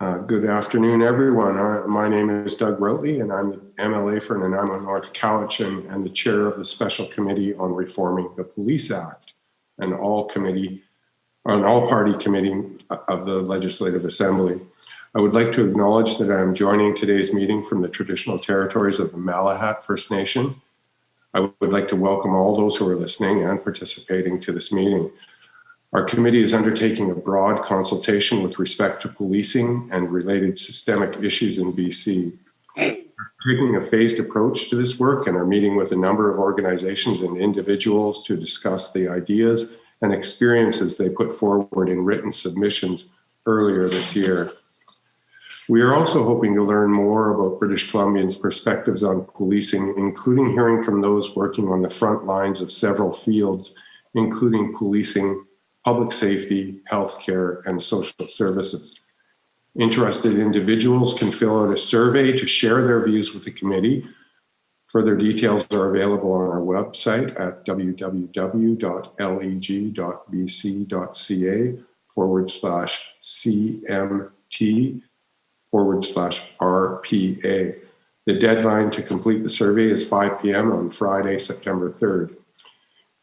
Good afternoon, everyone. My name is Doug Routley, and I'm the MLA for Nanaimo North Cowichan and the chair of the Special Committee on Reforming the Police Act, an all-party committee of the Legislative Assembly. I would like to acknowledge that I am joining today's meeting from the traditional territories of the Malahat First Nation. I would like to welcome all those who are listening and participating to this meeting. Our committee is undertaking a broad consultation with respect to policing and related systemic issues in BC. We're taking a phased approach to this work and are meeting with a number of organizations and individuals to discuss the ideas and experiences they put forward in written submissions earlier this year. We are also hoping to learn more about British Columbians' perspectives on policing, including hearing from those working on the front lines of several fields, including policing, public safety, healthcare, and social services. Interested individuals can fill out a survey to share their views with the committee. Further details are available on our website at www.leg.bc.ca/CMT/RPA. The deadline to complete the survey is 5 p.m. on Friday, September 3rd.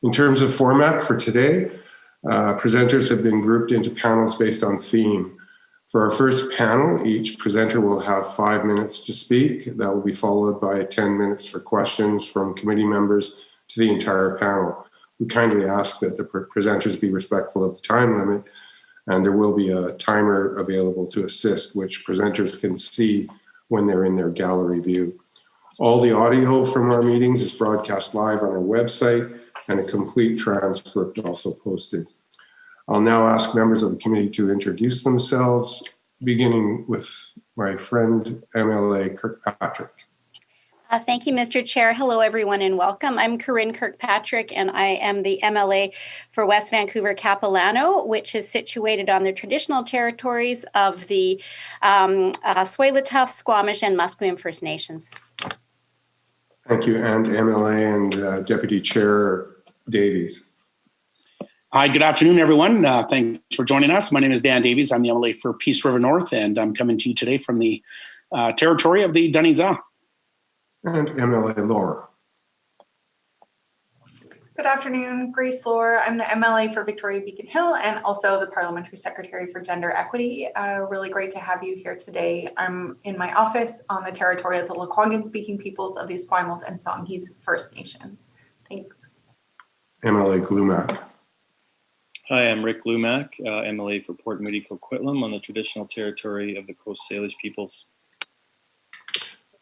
In terms of format for today, presenters have been grouped into panels based on theme. For our first panel, each presenter will have 5 minutes to speak. That will be followed by 10 minutes for questions from committee members to the entire panel. We kindly ask that the presenters be respectful of the time limit, and there will be a timer available to assist, which presenters can see when they're in their gallery view. All the audio from our meetings is broadcast live on our website, and a complete transcript also posted. I'll now ask members of the committee to introduce themselves, beginning with my friend, MLA Kirkpatrick. Thank you, Mr. Chair. Hello, everyone, and welcome. I'm Corinne Kirkpatrick, and I am the MLA for West Vancouver Capilano, which is situated on the traditional territories of the Tsleil-Waututh, Squamish, and Musqueam First Nations. Thank you, and MLA and Deputy Chair Davies. Hi, good afternoon, everyone. Thanks for joining us. My name is Dan Davies. I'm the MLA for Peace River North, and I'm coming to you today from the territory of the Dunizah. And MLA Laura. Good afternoon, Grace Lohr. I'm the MLA for Victoria Beacon Hill and also the Parliamentary Secretary for Gender Equity. Really great to have you here today. I'm in my office on the territory of the Lekwungen-speaking peoples of the Esquimalt and Songhees First Nations. Thanks. MLA Glumac. Hi, I'm Rick Glumac, MLA for Port Moody Coquitlam on the traditional territory of the Coast Salish peoples.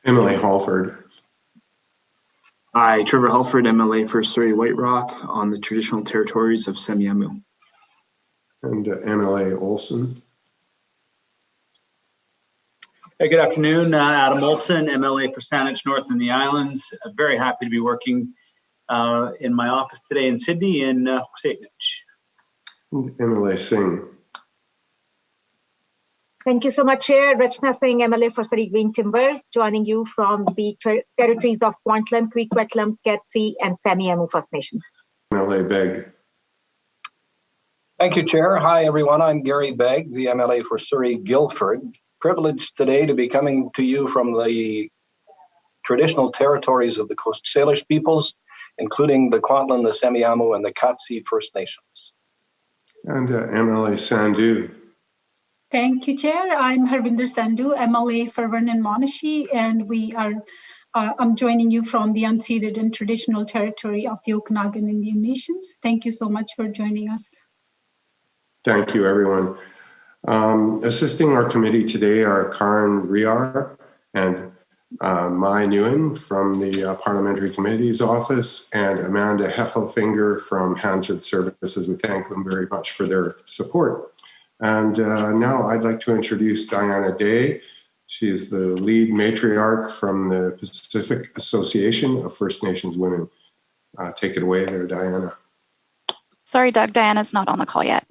MLA Halford. Hi, Trevor Halford, MLA for Surrey White Rock on the traditional territories of Semiahmoo. And MLA Olson. Hey, good afternoon, Adam Olson, MLA for Saanich North and the Islands. Very happy to be working in my office today in Sydney in Saanich. MLA Singh. Thank you so much, Chair. Rachna Singh, MLA for Surrey Green Timbers, joining you from the territories of Kwantlen, Coquitlam, Ketsi, and Semiahmoo First Nation. MLA Begg. Thank you, Chair. Hi, everyone. I'm Gary Begg, the MLA for Surrey Guildford. Privileged today to be coming to you from the traditional territories of the Coast Salish peoples, including the Kwantlen, the Semiahmoo, and the Katsi First Nations. And MLA Sandhu. Thank you, Chair. I'm Harvinder Sandhu, MLA for Vernon Monashee, and I'm joining you from the unceded and traditional territory of the Okanagan Indian Nations. Thank you so much for joining us. Thank you, everyone. Assisting our committee today are Karen Riar and Mai Nguyen from the Parliamentary Committee's office and Amanda Heffelfinger from Hansard Services. We thank them very much for their support. And now I'd like to introduce Diana Day. She is the lead matriarch from the Pacific Association of First Nations Women. Take it away there, Diana. Sorry, Doug, Diana's not on the call yet.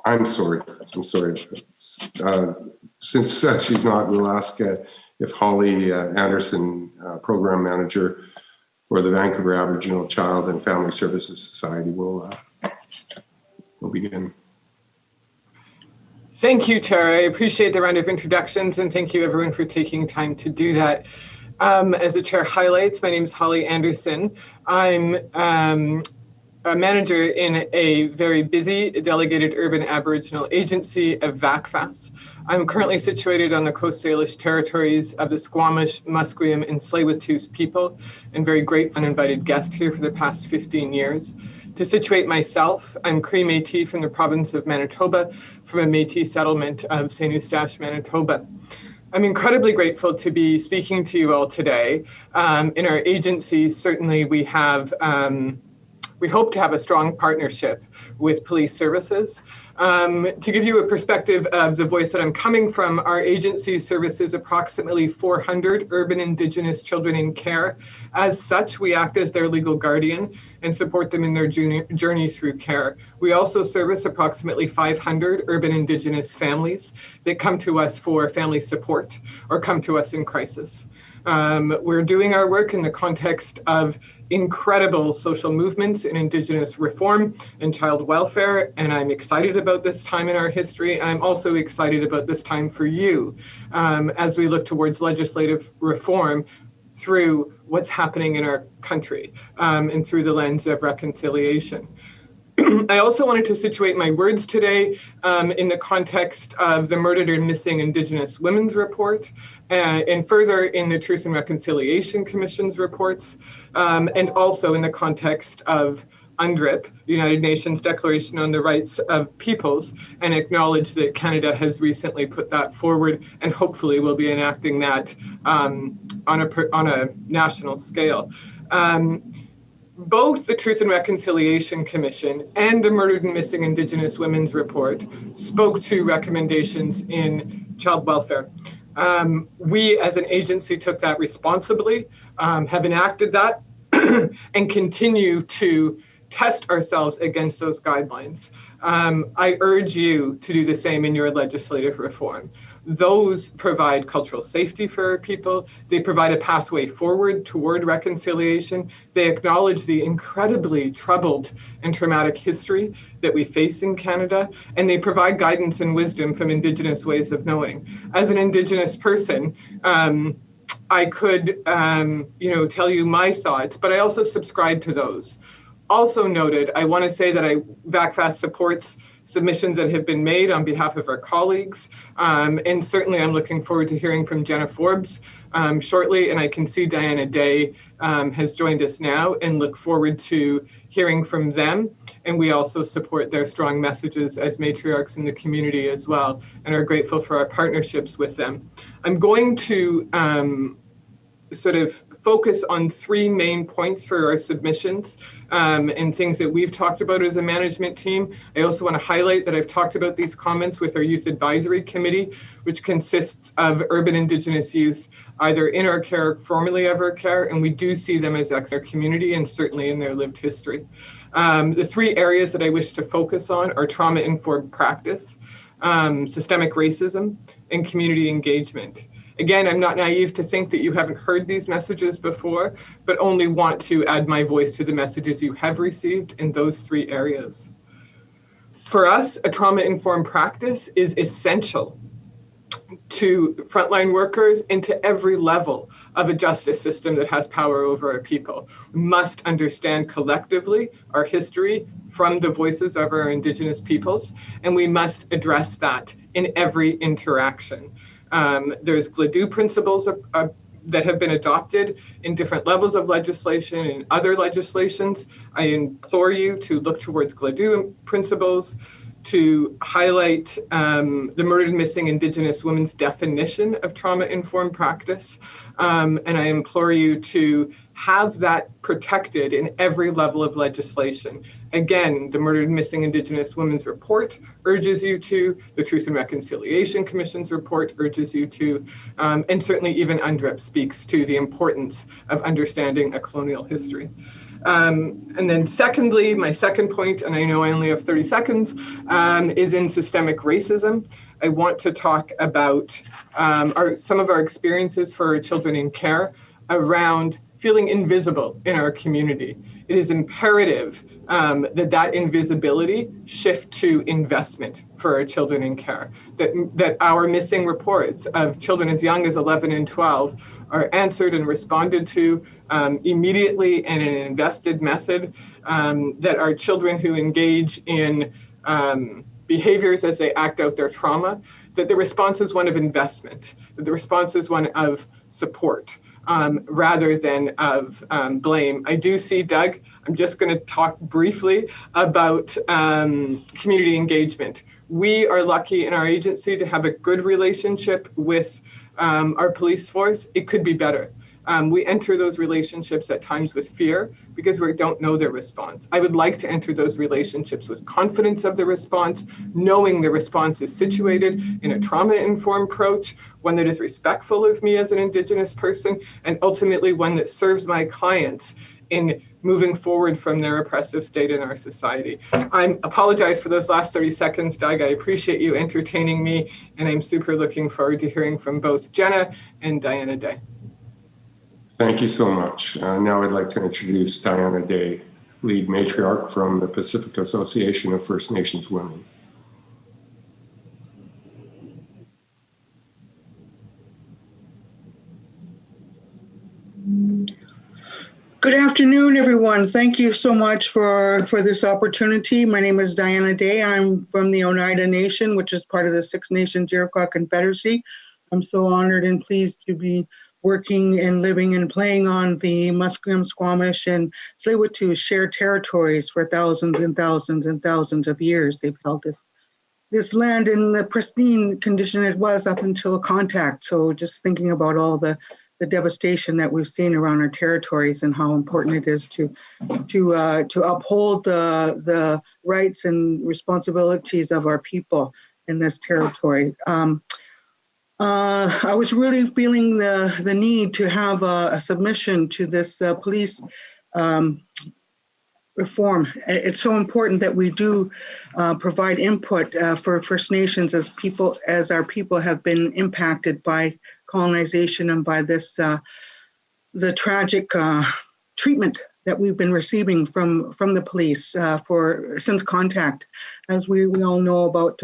I'm sorry. Since she's not, we'll ask if Holly Anderson, Program Manager for the Vancouver Aboriginal Child and Family Services Society, will begin. Thank you, Chair. I appreciate the round of introductions, and thank you everyone for taking time to do that. As the Chair highlights, my name is Holly Anderson. I'm a manager in a very busy delegated urban Aboriginal agency of VACFAS. I'm currently situated on the Coast Salish territories of the Squamish, Musqueam, and Tsleil-Waututh people, and very grateful and invited guest here for the past 15 years. To situate myself, I'm Cree Métis from the province of Manitoba, from a Métis settlement of St. Eustache, Manitoba. I'm incredibly grateful to be speaking to you all today. In our agency, certainly we hope to have a strong partnership with police services. To give you a perspective of the voice that I'm coming from, our agency services approximately 400 urban Indigenous children in care. As such, we act as their legal guardian and support them in their journey through care. We also service approximately 500 urban Indigenous families that come to us for family support or come to us in crisis. We're doing our work in the context of incredible social movements in Indigenous reform and child welfare, and I'm excited about this time in our history. I'm also excited about this time for you as we look towards legislative reform through what's happening in our country and through the lens of reconciliation. I also wanted to situate my words today in the context of the Murdered and Missing Indigenous Women's Report, and further in the Truth and Reconciliation Commission's reports, and also in the context of UNDRIP, the United Nations Declaration on the Rights of Peoples, and acknowledge that Canada has recently put that forward and hopefully will be enacting that on a national scale. Both the Truth and Reconciliation Commission and the Murdered and Missing Indigenous Women's Report spoke to recommendations in child welfare. We as an agency took that responsibly, have enacted that, and continue to test ourselves against those guidelines. I urge you to do the same in your legislative reform. Those provide cultural safety for our people. They provide a pathway forward toward reconciliation. They acknowledge the incredibly troubled and traumatic history that we face in Canada, and they provide guidance and wisdom from Indigenous ways of knowing. As an Indigenous person, I could tell you my thoughts, but I also subscribe to those. Also noted, I want to say that VACFAS supports submissions that have been made on behalf of our colleagues. And certainly I'm looking forward to hearing from Jenna Forbes shortly, and I can see Diana Day has joined us now, and look forward to hearing from them. And we also support their strong messages as matriarchs in the community as well, and are grateful for our partnerships with them. I'm going to sort of focus on three main points for our submissions and things that we've talked about as a management team. I also want to highlight that I've talked about these comments with our Youth Advisory Committee, which consists of urban Indigenous youth, either in our care, formerly of our care, and we do see them as our community and certainly in their lived history. The three areas that I wish to focus on are trauma-informed practice, systemic racism, and community engagement. Again, I'm not naive to think that you haven't heard these messages before, but only want to add my voice to the messages you have received in those three areas. For us, a trauma-informed practice is essential to frontline workers and to every level of a justice system that has power over our people. We must understand collectively our history from the voices of our Indigenous peoples, and we must address that in every interaction. There's GLADU principles that have been adopted in different levels of legislation and other legislations. I implore you to look towards GLADU principles, to highlight the Murdered and Missing Indigenous Women's definition of trauma-informed practice. And I implore you to have that protected in every level of legislation. Again, the Murdered and Missing Indigenous Women's Report urges you to, the Truth and Reconciliation Commission's report urges you to, and certainly even UNDRIP speaks to the importance of understanding a colonial history. And then secondly, my second point, and I know I only have 30 seconds, is in systemic racism. I want to talk about some of our experiences for our children in care around feeling invisible in our community. It is imperative that invisibility shift to investment for our children in care, that our missing reports of children as young as 11 and 12 are answered and responded to immediately and in an invested method, that our children who engage in behaviors as they act out their trauma, that the response is one of investment, that the response is one of support, rather than of blame. I do see, Doug, I'm just going to talk briefly about community engagement. We are lucky in our agency to have a good relationship with our police force. It could be better. We enter those relationships at times with fear because we don't know their response. I would like to enter those relationships with confidence of the response, knowing the response is situated in a trauma-informed approach, one that is respectful of me as an Indigenous person, and ultimately one that serves my clients in moving forward from their oppressive state in our society. I apologize for those last 30 seconds, Doug. I appreciate you entertaining me, and I'm super looking forward to hearing from both Jenna and Diana Day. Thank you so much. Now I'd like to introduce Diana Day, lead matriarch from the Pacific Association of First Nations Women. Good afternoon, everyone. Thank you so much for this opportunity. My name is Diana Day. I'm from the Oneida Nation, which is part of the Six Nations Iroquois Confederacy. I'm so honored and pleased to be working and living and playing on the Musqueam, Squamish, and Tsleil-Waututh shared territories for thousands and thousands and thousands of years. They've held this land in the pristine condition it was up until contact. So just thinking about all the devastation that we've seen around our territories and how important it is to uphold the rights and responsibilities of our people in this territory. I was really feeling the need to have a submission to this police reform. It's so important that we do provide input for First Nations as our people have been impacted by colonization and by this the tragic treatment that we've been receiving from the police since contact, as we all know about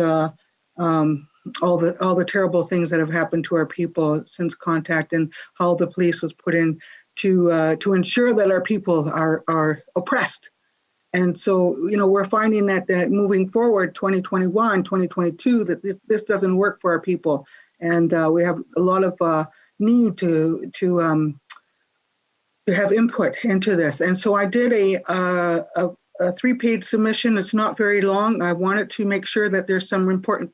all the terrible things that have happened to our people since contact, and how the police was put in to ensure that our people are oppressed. And so, we're finding that moving forward, 2021, 2022, that this doesn't work for our people. And we have a lot of need to have input into this. And so I did a 3-page submission. It's not very long. I wanted to make sure that there's some important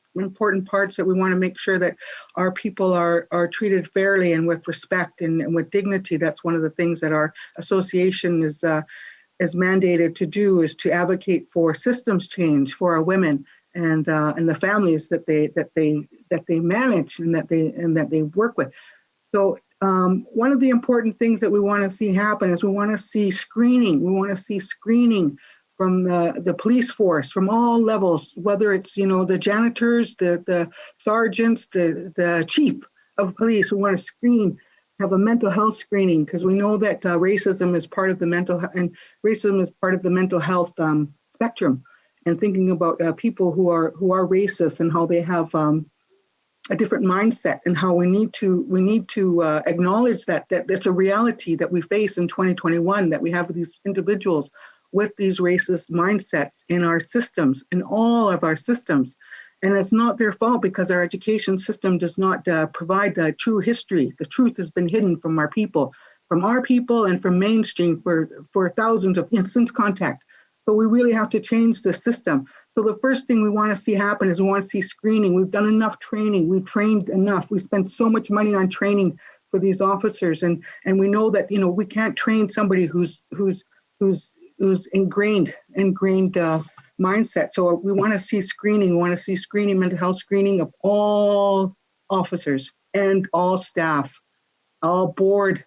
parts that we want to make sure that our people are treated fairly and with respect and with dignity. That's one of the things that our association is mandated to do, is to advocate for systems change for our women and the families that they manage and that they work with. So one of the important things that we want to see happen is we want to see screening. We want to see screening from the police force, from all levels, whether it's the janitors, the sergeants, the chief of police. We want to screen, have a mental health screening, because we know that racism is part of the mental health spectrum. And thinking about people who are racist and how they have a different mindset, and how we need to acknowledge that it's a reality that we face in 2021, that we have these individuals with these racist mindsets in our systems, in all of our systems. And it's not their fault, because our education system does not provide the true history. The truth has been hidden from our people and from mainstream for thousands of since contact. So we really have to change the system. So the first thing we want to see happen is we want to see screening. We've done enough training. We've trained enough. We spent so much money on training for these officers, and we know that we can't train somebody who's ingrained mindset. So we want to see screening. We want to see screening, mental health screening of all officers and all staff, all board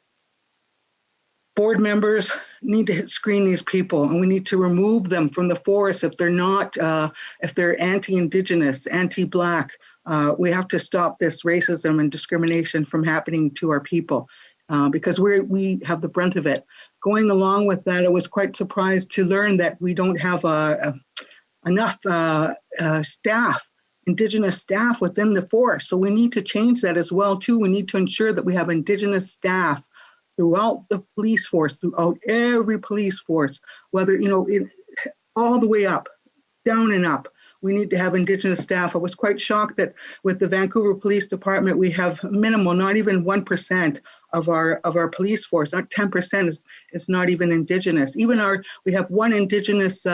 members need to screen these people, and we need to remove them from the force if they're not, if they're anti-Indigenous, anti-Black. We have to stop this racism and discrimination from happening to our people. because we have the brunt of it. Going along with that, I was quite surprised to learn that we don't have enough staff, Indigenous staff within the force. So we need to change that as well too. We need to ensure that we have Indigenous staff throughout the police force, throughout every police force, whether, all the way up, down and up. We need to have Indigenous staff. I was quite shocked that with the Vancouver Police Department, we have minimal, not even 1% of our police force, not 10% is not even Indigenous. We have one Indigenous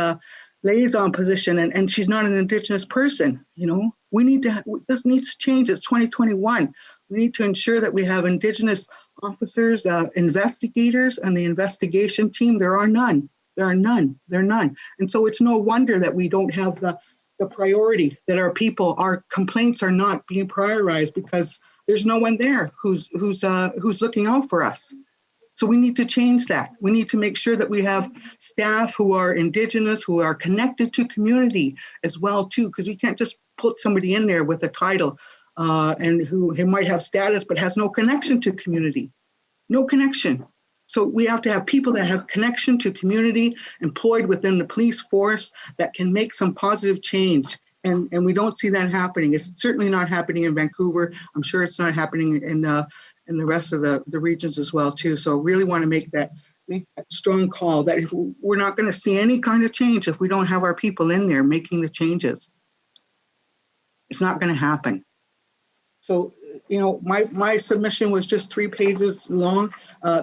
liaison position, and she's not an Indigenous person. This needs to change. It's 2021. We need to ensure that we have Indigenous officers, investigators, and the investigation team. There are none. And so it's no wonder that we don't have the priority, that our complaints are not being prioritized, because there's no one there who's looking out for us. So we need to change that. We need to make sure that we have staff who are Indigenous, who are connected to community as well too, because we can't just put somebody in there with a title and who might have status but has no connection to community. No connection. So we have to have people that have connection to community employed within the police force that can make some positive change. And we don't see that happening. It's certainly not happening in Vancouver. I'm sure it's not happening in the rest of the regions as well too. So really want to make that strong call that if we're not going to see any kind of change if we don't have our people in there making the changes. It's not going to happen. So, my submission was just 3 pages long.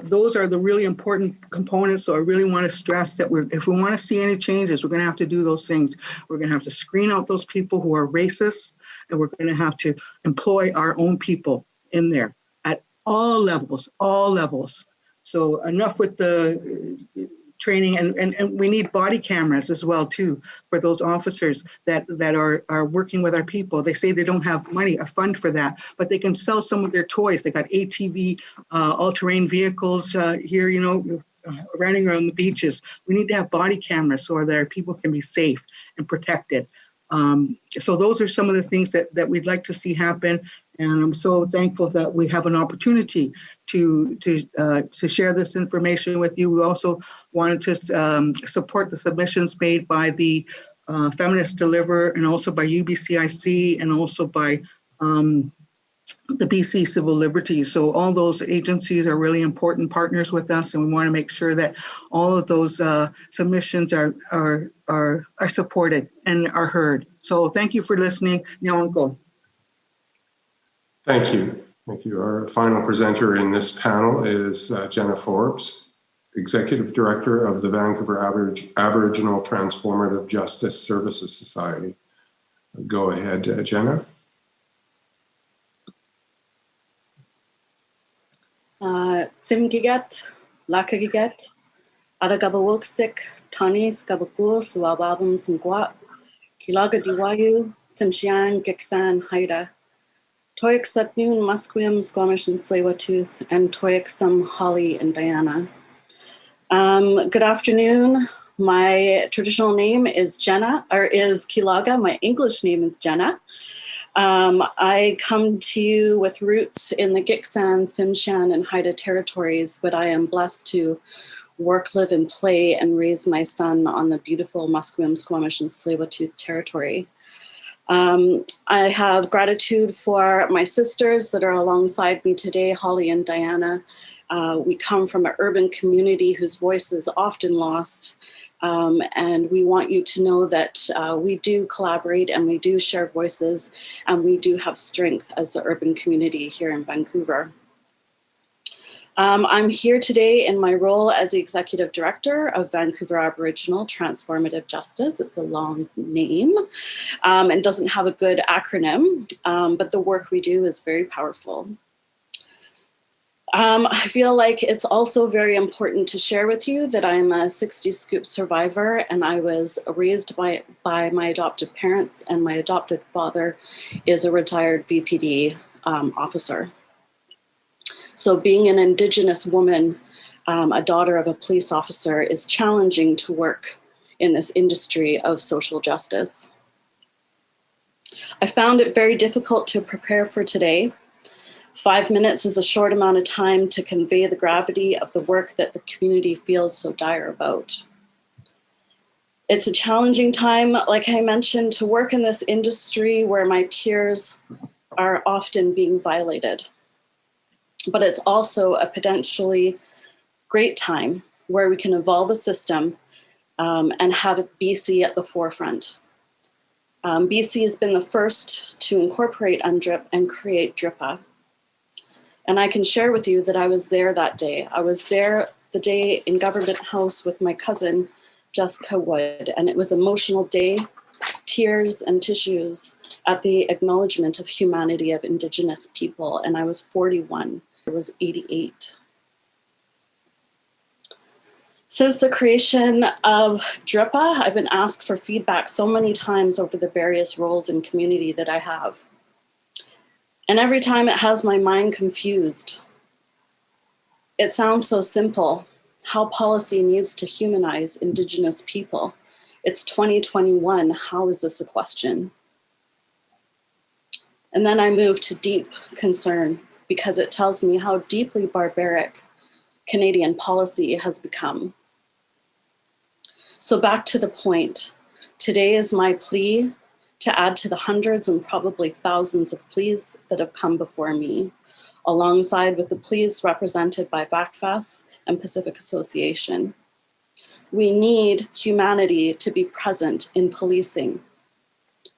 Those are the really important components. So I really want to stress that if we want to see any changes, we're going to have to do those things. We're going to have to screen out those people who are racist, and we're going to have to employ our own people in there at all levels. So enough with the training, and we need body cameras as well too for those officers that are working with our people. They say they don't have money, a fund for that, but they can sell some of their toys. They got ATV, all-terrain vehicles here, running around the beaches. We need to have body cameras so that our people can be safe and protected. So those are some of the things that we'd like to see happen. And I'm so thankful that we have an opportunity to share this information with you. We also wanted to support the submissions made by the Feminist Deliver, and also by UBCIC, and also by the BC Civil Liberties. So all those agencies are really important partners with us, and we want to make sure that all of those submissions are supported and are heard. So thank you for listening. Nyongo. Thank you. Our final presenter in this panel is Jenna Forbes, Executive Director of the Vancouver Aboriginal Transformative Justice Services Society. Go ahead, Jenna. Simgigat, Lakagigat, Adagabawoksik, Tanis, Gabakus, Luababum, Simguat, Kilaga Diwayu, Timshian, Giksan, Haida, Toyik Satnun, Musqueam, Squamish, and Tsleil-Waututh, and Toyik Sum, Holly, and Diana. Good afternoon. My traditional name is Kilaga. My English name is Jenna. I come to you with roots in the Giksan, Tsimshian, and Haida territories, but I am blessed to work, live, and play and raise my son on the beautiful Musqueam, Squamish, and Tsleil-Waututh territory. I have gratitude for my sisters that are alongside me today, Holly and Diana. We come from an urban community whose voice is often lost. And we want you to know that we do collaborate and we do share voices, and we do have strength as the urban community here in Vancouver. I'm here today in my role as the Executive Director of Vancouver Aboriginal Transformative Justice. It's a long name and doesn't have a good acronym, but the work we do is very powerful. I feel like it's also very important to share with you that I'm a 60 Scoop survivor, and I was raised by my adoptive parents, and my adopted father is a retired VPD officer. So being an Indigenous woman, a daughter of a police officer, is challenging to work in this industry of social justice. I found it very difficult to prepare for today. 5 minutes is a short amount of time to convey the gravity of the work that the community feels so dire about. It's a challenging time, like I mentioned, to work in this industry where my peers are often being violated. But it's also a potentially great time where we can evolve a system and have BC at the forefront. BC has been the first to incorporate UNDRIP and create DRIPA. And I can share with you that I was there that day. I was there the day in Government House with my cousin, Jessica Wood, and it was an emotional day, tears and tissues at the acknowledgement of humanity of Indigenous people. And I was 41, I was 88. Since the creation of DRIPA, I've been asked for feedback so many times over the various roles in community that I have. And every time it has my mind confused. It sounds so simple, how policy needs to humanize Indigenous people. It's 2021, how is this a question? And then I move to deep concern because it tells me how deeply barbaric Canadian policy has become. So back to the point, today is my plea to add to the hundreds and probably thousands of pleas that have come before me, alongside with the pleas represented by VACFAS and Pacific Association. We need humanity to be present in policing.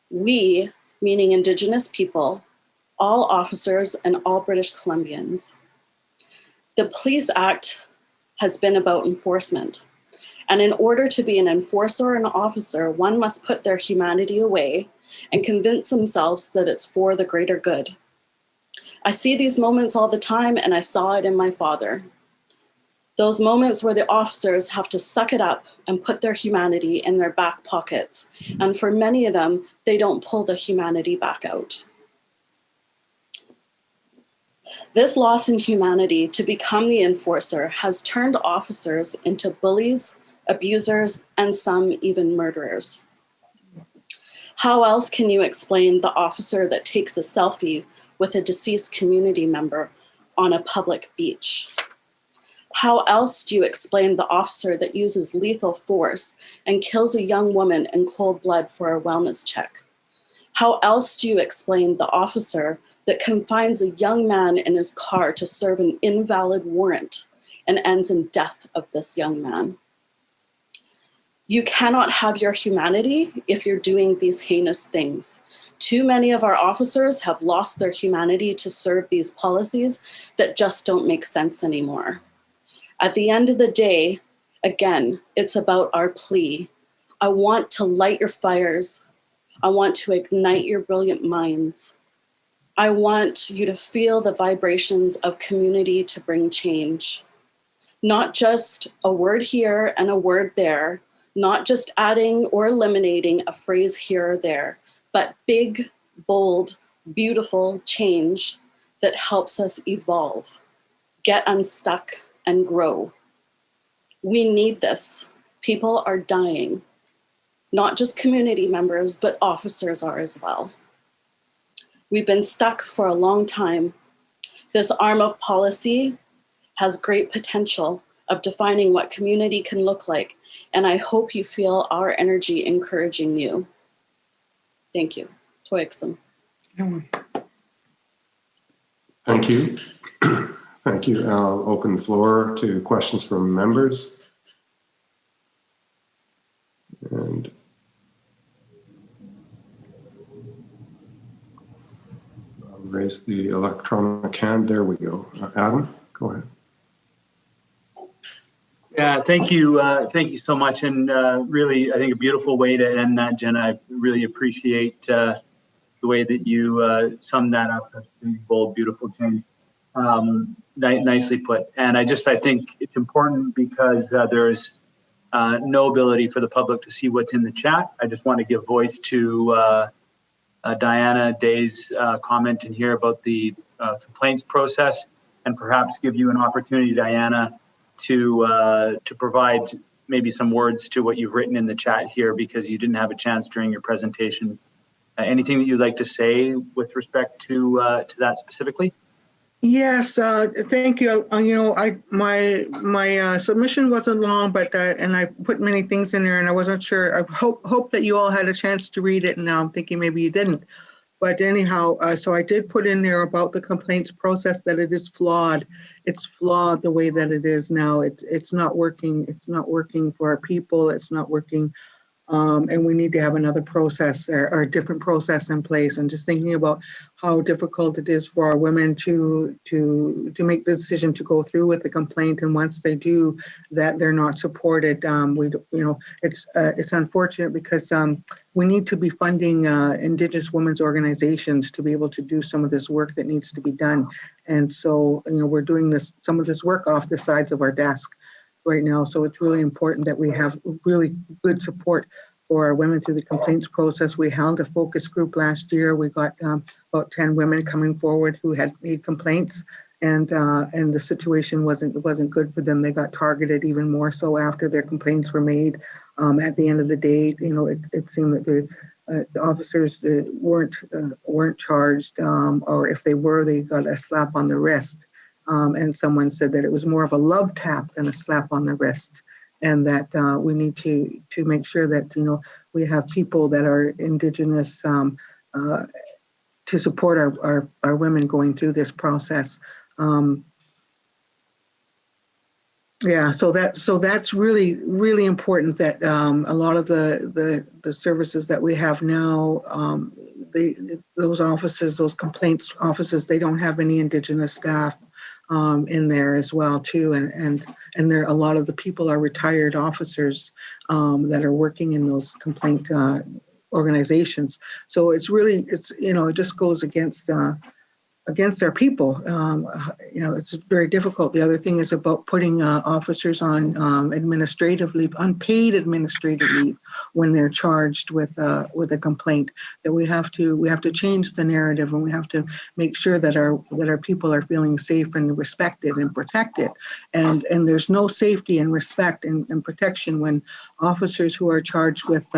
We, meaning Indigenous people, all officers and all British Columbians. The Police Act has been about enforcement. And in order to be an enforcer or an officer, one must put their humanity away and convince themselves that it's for the greater good. I see these moments all the time, and I saw it in my father. Those moments where the officers have to suck it up and put their humanity in their back pockets. And for many of them, they don't pull the humanity back out. This loss in humanity to become the enforcer has turned officers into bullies, abusers, and some even murderers. How else can you explain the officer that takes a selfie with a deceased community member on a public beach? How else do you explain the officer that uses lethal force and kills a young woman in cold blood for a wellness check? How else do you explain the officer that confines a young man in his car to serve an invalid warrant and ends in death of this young man? You cannot have your humanity if you're doing these heinous things. Too many of our officers have lost their humanity to serve these policies that just don't make sense anymore. At the end of the day, again, it's about our plea. I want to light your fires. I want to ignite your brilliant minds. I want you to feel the vibrations of community to bring change. Not just a word here and a word there, not just adding or eliminating a phrase here or there, but big, bold, beautiful change that helps us evolve, get unstuck, and grow. We need this. People are dying. Not just community members, but officers are as well. We've been stuck for a long time. This arm of policy has great potential of defining what community can look like, and I hope you feel our energy encouraging you. Thank you. Toiksum. Thank you. Thank you. I'll open the floor to questions from members. And I'll raise the electronic hand. There we go. Adam, go ahead. Yeah, thank you so much. And really, I think a beautiful way to end that, Jenna. I really appreciate the way that you summed that up. That's really bold, beautiful change. Nicely put. And I think it's important because there's no ability for the public to see what's in the chat. I just want to give voice to Diana Day's comment in here about the complaints process, and perhaps give you an opportunity, Diana, to provide maybe some words to what you've written in the chat here, because you didn't have a chance during your presentation. Anything that you'd like to say with respect to that specifically? Yes, thank you. My submission wasn't long, but and I put many things in there, and I wasn't sure. I hope that you all had a chance to read it, and now I'm thinking maybe you didn't. But anyhow, so I did put in there about the complaints process that it is flawed. It's flawed the way that it is now. It's not working. It's not working for our people. It's not working. And we need to have another process or a different process in place. And just thinking about how difficult it is for our women to make the decision to go through with the complaint, and once they do, that they're not supported. It's unfortunate because we need to be funding Indigenous women's organizations to be able to do some of this work that needs to be done. And so, we're doing some of this work off the sides of our desk right now. So it's really important that we have really good support for our women through the complaints process. We held a focus group last year. We got about 10 women coming forward who had made complaints, and the situation wasn't good for them. They got targeted even more so after their complaints were made. At the end of the day, it seemed that the officers weren't charged, or if they were, they got a slap on the wrist. And someone said that it was more of a love tap than a slap on the wrist, and that we need to make sure that we have people that are Indigenous to support our women going through this process. So that's really, really important that a lot of the services that we have now, those offices, those complaints offices, they don't have any Indigenous staff in there as well too, and there a lot of the people are retired officers that are working in those complaint organizations. So it's it just goes against our people. It's very difficult. The other thing is about putting officers on administrative leave, unpaid administrative leave, when they're charged with a complaint. That we have to change the narrative, and we have to make sure that our people are feeling safe and respected and protected. And there's no safety and respect and protection when officers who are charged with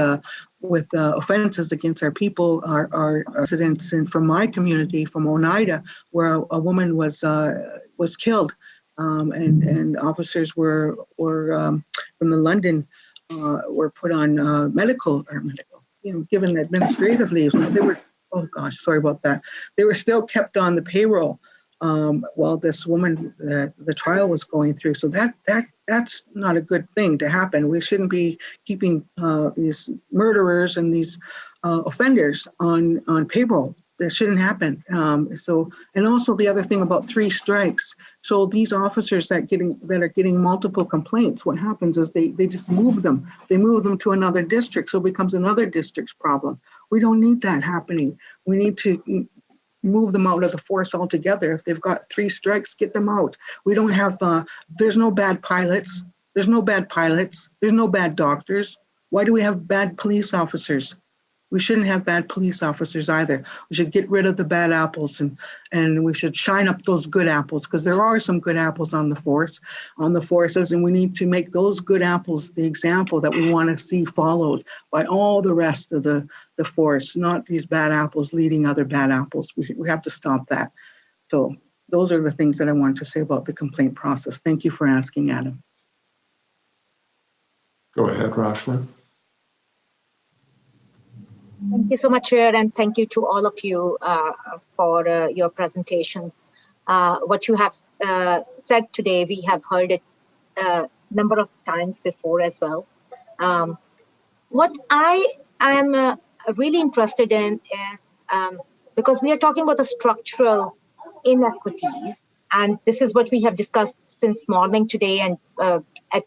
offenses against our people are residents. And from my community, from Oneida, where a woman was killed, and officers were from the London were put on medical, given administrative leave. They were, oh gosh, sorry about that. They were still kept on the payroll while this woman, the trial was going through. So that's not a good thing to happen. We shouldn't be keeping these murderers and these offenders on payroll. That shouldn't happen. And also the other thing about 3 strikes. So these officers that are getting multiple complaints, what happens is they just move them. They move them to another district, so it becomes another district's problem. We don't need that happening. We need to move them out of the force altogether. If they've got 3 strikes, get them out. We don't have, there's no bad pilots. There's no bad pilots. There's no bad doctors. Why do we have bad police officers? We shouldn't have bad police officers either. We should get rid of the bad apples, and we should shine up those good apples, because there are some good apples on the forces, and we need to make those good apples the example that we want to see followed by all the rest of the force, not these bad apples leading other bad apples. We have to stop that. So those are the things that I wanted to say about the complaint process. Thank you for asking, Adam. Go ahead, Rashna. Thank you so much, Chair, and thank you to all of you for your presentations. What you have said today, we have heard it a number of times before as well. What I am really interested in is, because we are talking about the structural inequities, and this is what we have discussed since morning today and at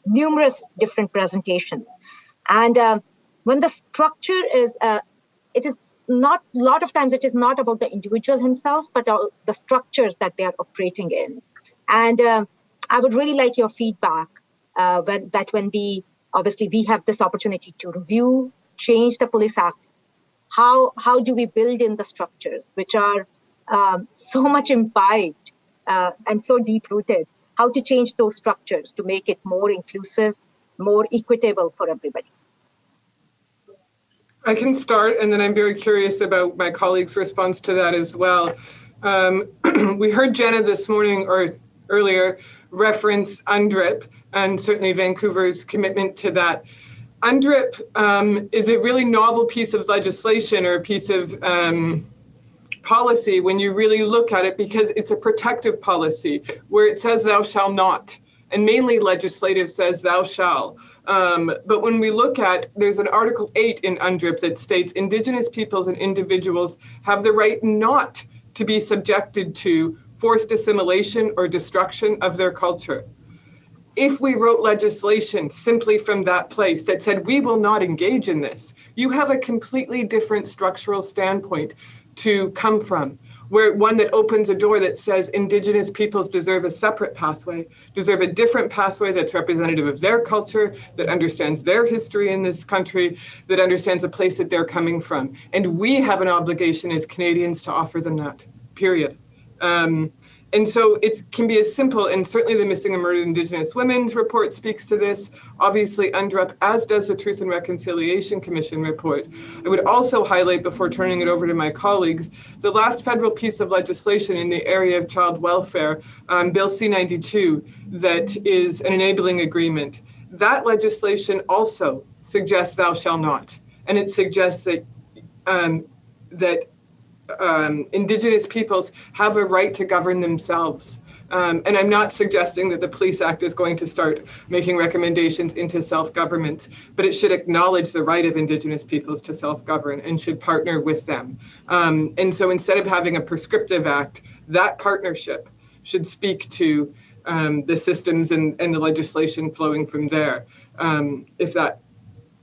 numerous different presentations. And when the structure is, it is not, a lot of times it is not about the individual himself, but the structures that they are operating in. And I would really like your feedback when we have this opportunity to review, change the Police Act. How do we build in the structures which are so much imbibed and so deep-rooted? How to change those structures to make it more inclusive, more equitable for everybody? I can start, and then I'm very curious about my colleagues' response to that as well. we heard Jenna this morning or earlier reference UNDRIP and certainly Vancouver's commitment to that. UNDRIP is a really novel piece of legislation or a piece of policy when you really look at it, because it's a protective policy where it says thou shall not, and mainly legislative says thou shall. But when we look at, there's an Article 8 in UNDRIP that states Indigenous peoples and individuals have the right not to be subjected to forced assimilation or destruction of their culture. If we wrote legislation simply from that place that said we will not engage in this, you have a completely different structural standpoint to come from, where one that opens a door that says Indigenous peoples deserve a separate pathway, deserve a different pathway that's representative of their culture, that understands their history in this country, that understands the place that they're coming from. And we have an obligation as Canadians to offer them that, period. And so it can be as simple, and certainly the Missing and Murdered Indigenous Women's report speaks to this, obviously UNDRIP, as does the Truth and Reconciliation Commission report. I would also highlight, before turning it over to my colleagues, the last federal piece of legislation in the area of child welfare, Bill C-92, that is an enabling agreement. That legislation also suggests thou shall not, and it suggests that Indigenous peoples have a right to govern themselves. And I'm not suggesting that the Police Act is going to start making recommendations into self-government, but it should acknowledge the right of Indigenous peoples to self-govern and should partner with them. And so instead of having a prescriptive act, that partnership should speak to the systems and the legislation flowing from there, if that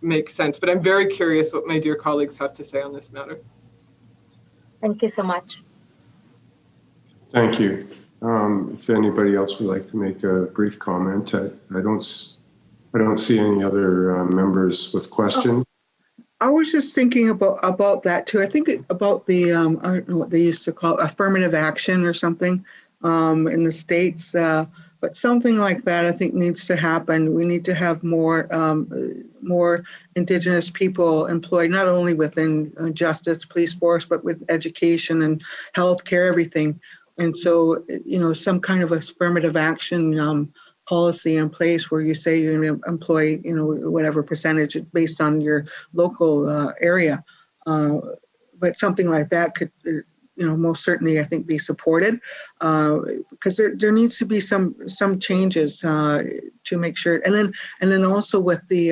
makes sense. But I'm very curious what my dear colleagues have to say on this matter. Thank you so much. Thank you. If anybody else would like to make a brief comment, I don't see any other members with questions. I was just thinking about that too. I think about the I don't know what they used to call affirmative action or something in the States, but something like that I think needs to happen. We need to have more Indigenous people employed, not only within justice, police force, but with education and healthcare, everything. And so, some kind of affirmative action policy in place where you say you're going to employ, whatever percentage based on your local area. But something like that could, most certainly I think be supported, because there needs to be some changes to make sure. And then also with the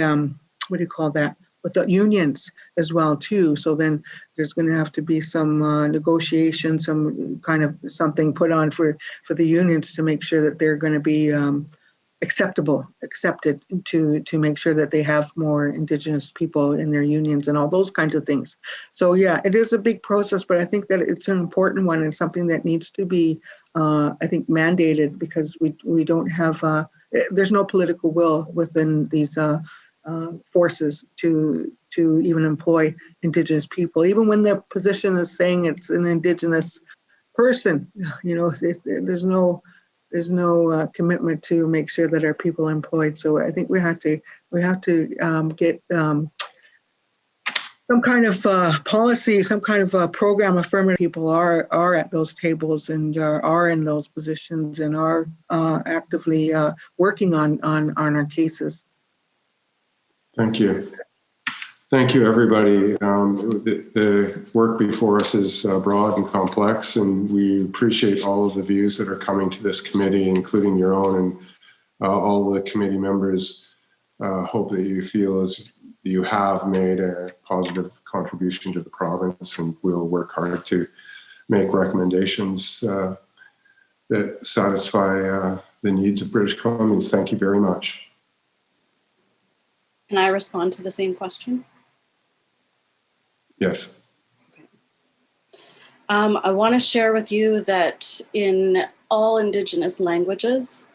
what do you call that? With the unions as well too. So then there's going to have to be some negotiation, some kind of something put on for the unions to make sure that they're going to be accepted to make sure that they have more Indigenous people in their unions and all those kinds of things. So yeah, it is a big process, but I think that it's an important one and something that needs to be, I think, mandated, because we don't have, there's no political will within these forces to even employ Indigenous people, even when the position is saying it's an Indigenous person. There's no commitment to make sure that our people are employed. So I think we have to get some kind of policy, some kind of program affirming people are at those tables and are in those positions and are actively working on our cases. Thank you. Thank you, everybody. The work before us is broad and complex, and we appreciate all of the views that are coming to this committee, including your own, and all the committee members hope that you feel as you have made a positive contribution to the province, and we'll work hard to make recommendations that satisfy the needs of British Columbians. Thank you very much. Can I respond to the same question? Yes. Okay. I want to share with you that in all Indigenous languages,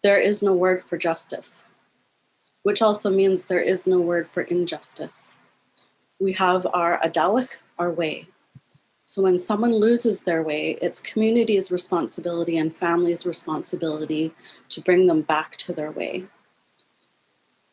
there is no word for justice, which also means there is no word for injustice. We have our adawak, our way. So when someone loses their way, it's community's responsibility and family's responsibility to bring them back to their way.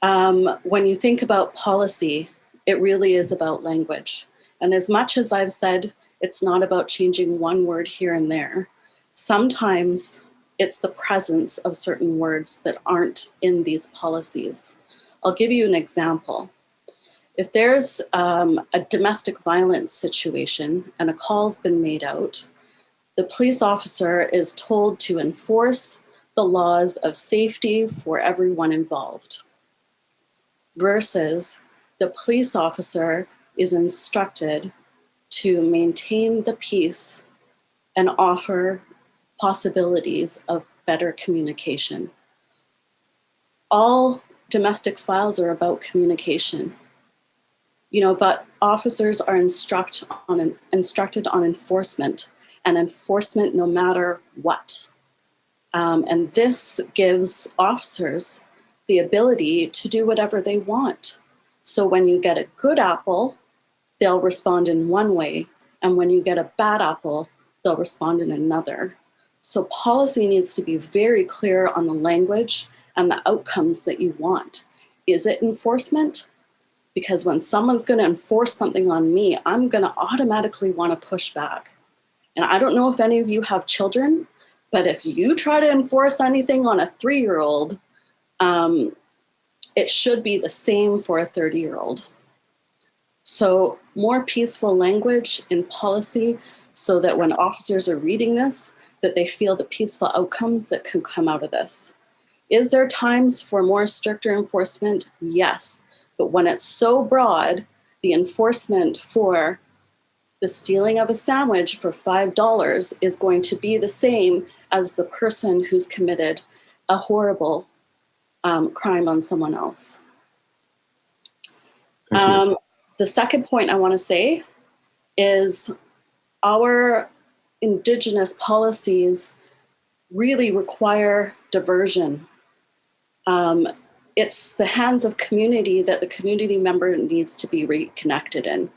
When you think about policy, it really is about language. And as much as I've said, it's not about changing one word here and there, Sometimes it's the presence of certain words that aren't in these policies. I'll give you an example. If there's a domestic violence situation and a call's been made out, the police officer is told to enforce the laws of safety for everyone involved, versus the police officer is instructed to maintain the peace and offer possibilities of better communication. All domestic files are about communication, but officers are instructed on enforcement, and enforcement no matter what. And this gives officers the ability to do whatever they want. So when you get a good apple, they'll respond in one way, and when you get a bad apple, they'll respond in another. So policy needs to be very clear on the language and the outcomes that you want. Is it enforcement? Because when someone's going to enforce something on me, I'm going to automatically want to push back. And I don't know if any of you have children, but if you try to enforce anything on a 3-year-old, it should be the same for a 30-year-old. So more peaceful language in policy so that when officers are reading this, that they feel the peaceful outcomes that can come out of this. Is there times for more stricter enforcement? Yes. But when it's so broad, the enforcement for the stealing of a sandwich for $5 is going to be the same as the person who's committed a horrible crime on someone else. The second point I want to say is our Indigenous policies really require diversion. It's the hands of community that the community member needs to be reconnected in.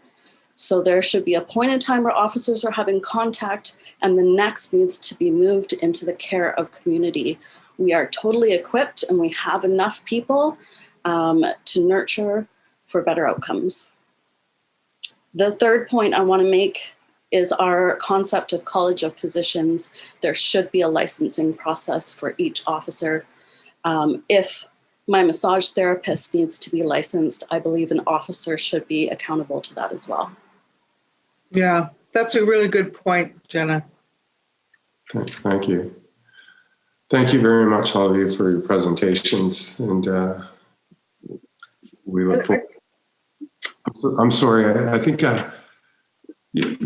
So there should be a point in time where officers are having contact, and the next needs to be moved into the care of community. We are totally equipped and we have enough people to nurture for better outcomes. The third point I want to make is our concept of College of Physicians. There should be a licensing process for each officer. If my massage therapist needs to be licensed, I believe an officer should be accountable to that as well. Yeah, that's a really good point, Jenna. Thank you. Thank you very much, all of you, for your presentations. And we look forward. I'm sorry, I think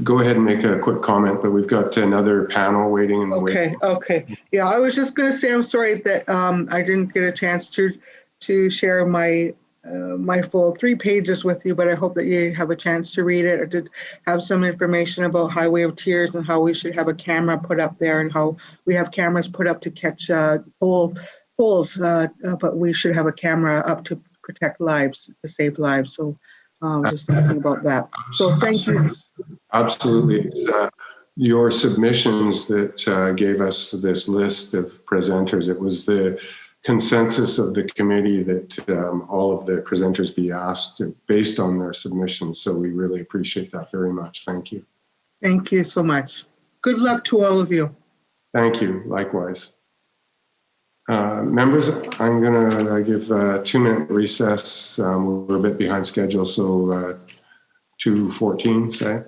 go ahead and make a quick comment, but we've got another panel waiting in the way. Okay. Yeah, I was just going to say I'm sorry that I didn't get a chance to share my my full 3 pages with you, but I hope that you have a chance to read it. I did have some information about Highway of Tears and how we should have a camera put up there, and how we have cameras put up to catch poles, but we should have a camera up to protect lives, to save lives. So just thinking about that. So thank you. Absolutely. Your submissions that gave us this list of presenters, it was the consensus of the committee that all of the presenters be asked based on their submissions. So we really appreciate that very much. Thank you. Thank you so much. Good luck to all of you. Thank you. Likewise. Members, I'm going to give a 2-minute recess. We're a bit behind schedule, so 2:14, say.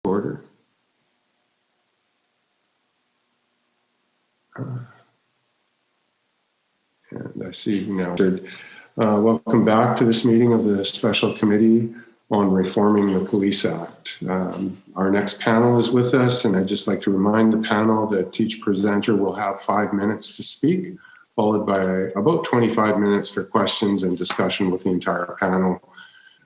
order. And I see now. Welcome back to this meeting of the Special Committee on Reforming the Police Act. Our next panel is with us, and I'd just like to remind the panel that each presenter will have 5 minutes to speak, followed by about 25 minutes for questions and discussion with the entire panel.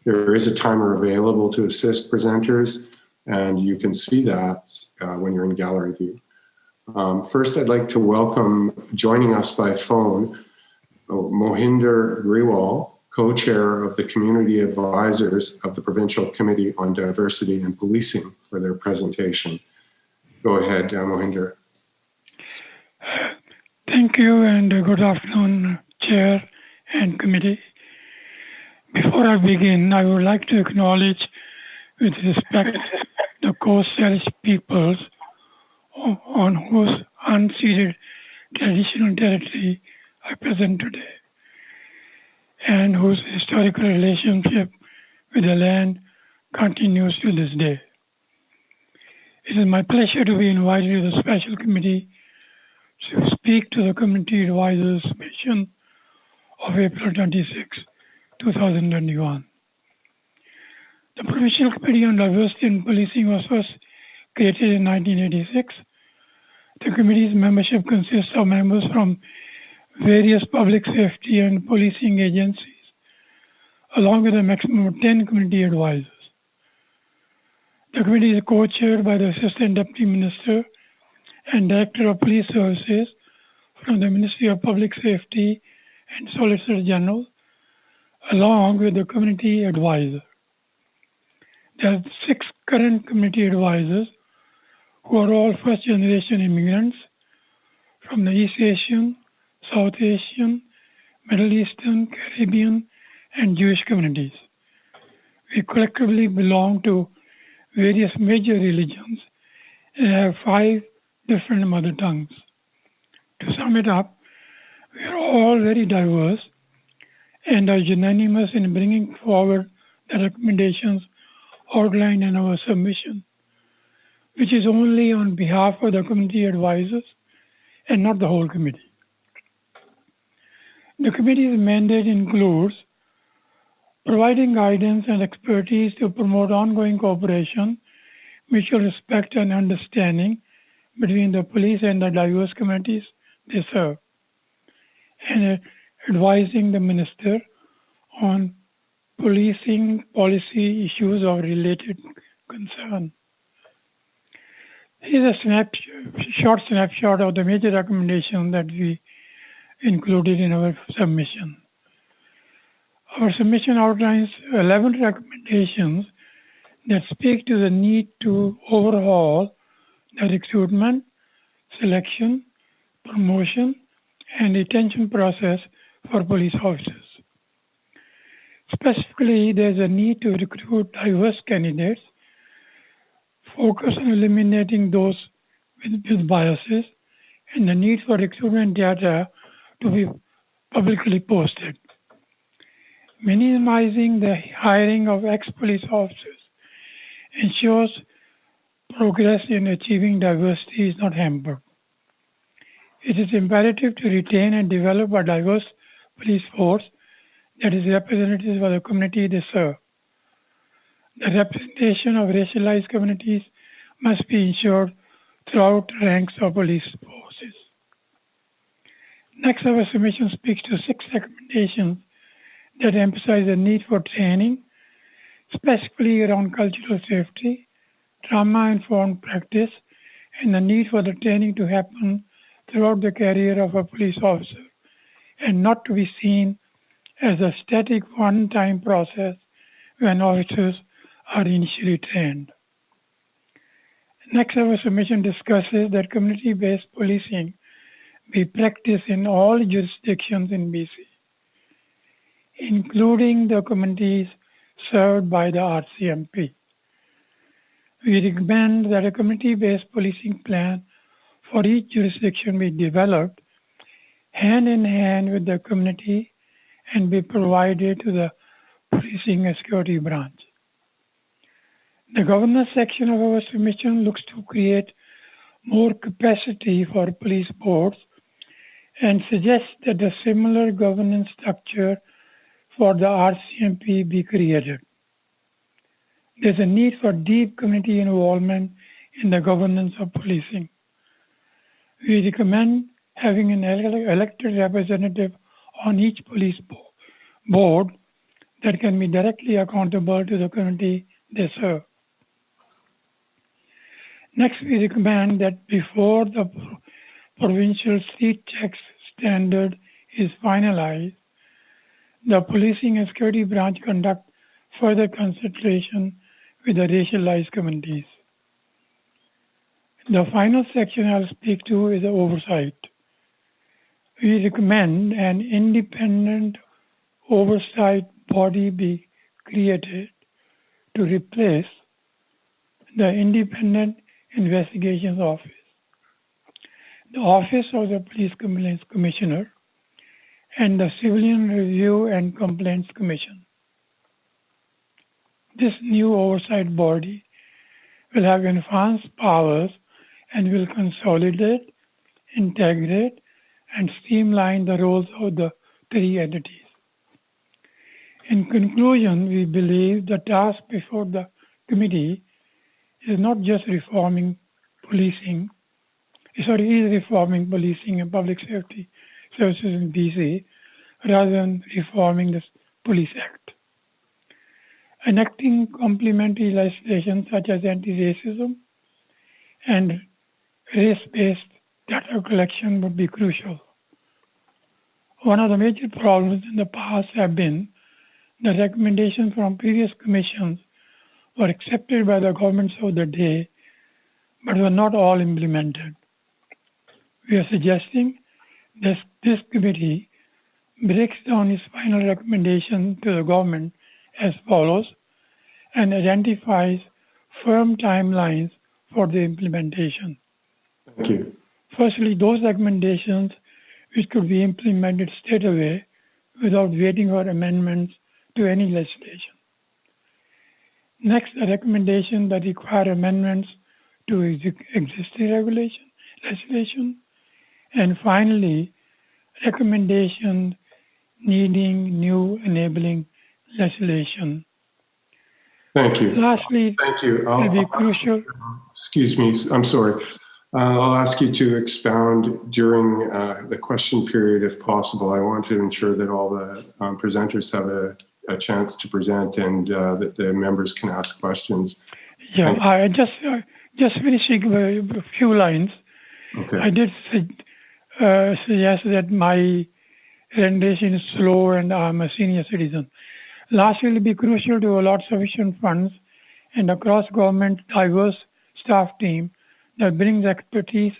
There is a timer available to assist presenters, and you can see that when you're in gallery view. First, I'd like to welcome, joining us by phone, Mohinder Grewal, co-chair of the Community Advisors of the Provincial Committee on Diversity and Policing, for their presentation. Go ahead, Mohinder. Thank you, and good afternoon, Chair and Committee. Before I begin, I would like to acknowledge with respect the Coast Salish peoples on whose unceded traditional territory I present today, and whose historical relationship with the land continues to this day. It is my pleasure to be invited to the Special Committee to speak to the Community Advisors Mission of April 26, 2021. The Provincial Committee on Diversity and Policing was first created in 1986. The committee's membership consists of members from various public safety and policing agencies, along with a maximum of 10 community advisors. The committee is co-chaired by the Assistant Deputy Minister and Director of Police Services from the Ministry of Public Safety and Solicitor General, along with the community advisor. There are 6 current community advisors who are all first-generation immigrants from the East Asian, South Asian, Middle Eastern, Caribbean, and Jewish communities. We collectively belong to various major religions and have 5 different mother tongues. To sum it up, we are all very diverse and are unanimous in bringing forward the recommendations outlined in our submission, which is only on behalf of the community advisors and not the whole committee. The committee's mandate includes providing guidance and expertise to promote ongoing cooperation, mutual respect, and understanding between the police and the diverse communities they serve, and advising the minister on policing policy issues of related concern. Here's a short snapshot of the major recommendations that we included in our submission. Our submission outlines 11 recommendations that speak to the need to overhaul the recruitment, selection, promotion, and retention process for police officers. Specifically, there's a need to recruit diverse candidates, focus on eliminating those with biases, and the need for recruitment data to be publicly posted. Minimizing the hiring of ex-police officers ensures progress in achieving diversity is not hampered. It is imperative to retain and develop a diverse police force that is representative of the community they serve. The representation of racialized communities must be ensured throughout the ranks of police forces. Next, our submission speaks to 6 recommendations that emphasize the need for training, specifically around cultural safety, trauma-informed practice, and the need for the training to happen throughout the career of a police officer and not to be seen as a static one-time process when officers are initially trained. Next, our submission discusses that community-based policing be practiced in all jurisdictions in BC, including the communities served by the RCMP. We recommend that a community-based policing plan for each jurisdiction be developed hand in hand with the community and be provided to the Policing and Security Branch. The governance section of our submission looks to create more capacity for police boards and suggests that a similar governance structure for the RCMP be created. There's a need for deep community involvement in the governance of policing. We recommend having an elected representative on each police board that can be directly accountable to the community they serve. Next, we recommend that before the provincial seat tax standard is finalized, the policing and security branch conduct further consultation with the racialized communities. The final section I'll speak to is the oversight. We recommend an independent oversight body be created to replace the Independent Investigations Office. The Office of the Police Complaints Commissioner and the Civilian Review and Complaints Commission. This new oversight body will have enhanced powers and will consolidate, integrate, and streamline the roles of the three entities. In conclusion, we believe the task before the committee is not just reforming policing, is reforming policing and public safety services in BC rather than reforming the Police Act. Enacting complementary legislation such as anti-racism and race-based data collection would be crucial. One of the major problems in the past have been the recommendations from previous commissions were accepted by the governments of the day, but were not all implemented. We are suggesting that this committee breaks down its final recommendation to the government as follows and identifies firm timelines for the implementation. Thank you. Firstly, those recommendations which could be implemented straight away without waiting for amendments to any legislation. Next, a recommendation that require amendments to existing legislation. And finally, recommendation needing new enabling legislation. Thank you. Lastly, thank you. It will be crucial. Excuse me, I'm sorry. I'll ask you to expound during the question period if possible. I want to ensure that all the presenters have a chance to present and that the members can ask questions. Yeah, I just finishing a few lines. Okay. I did suggest that my rendition is slow and I'm a senior citizen. Lastly, it will be crucial to allot sufficient funds and a cross-government diverse staff team that brings expertise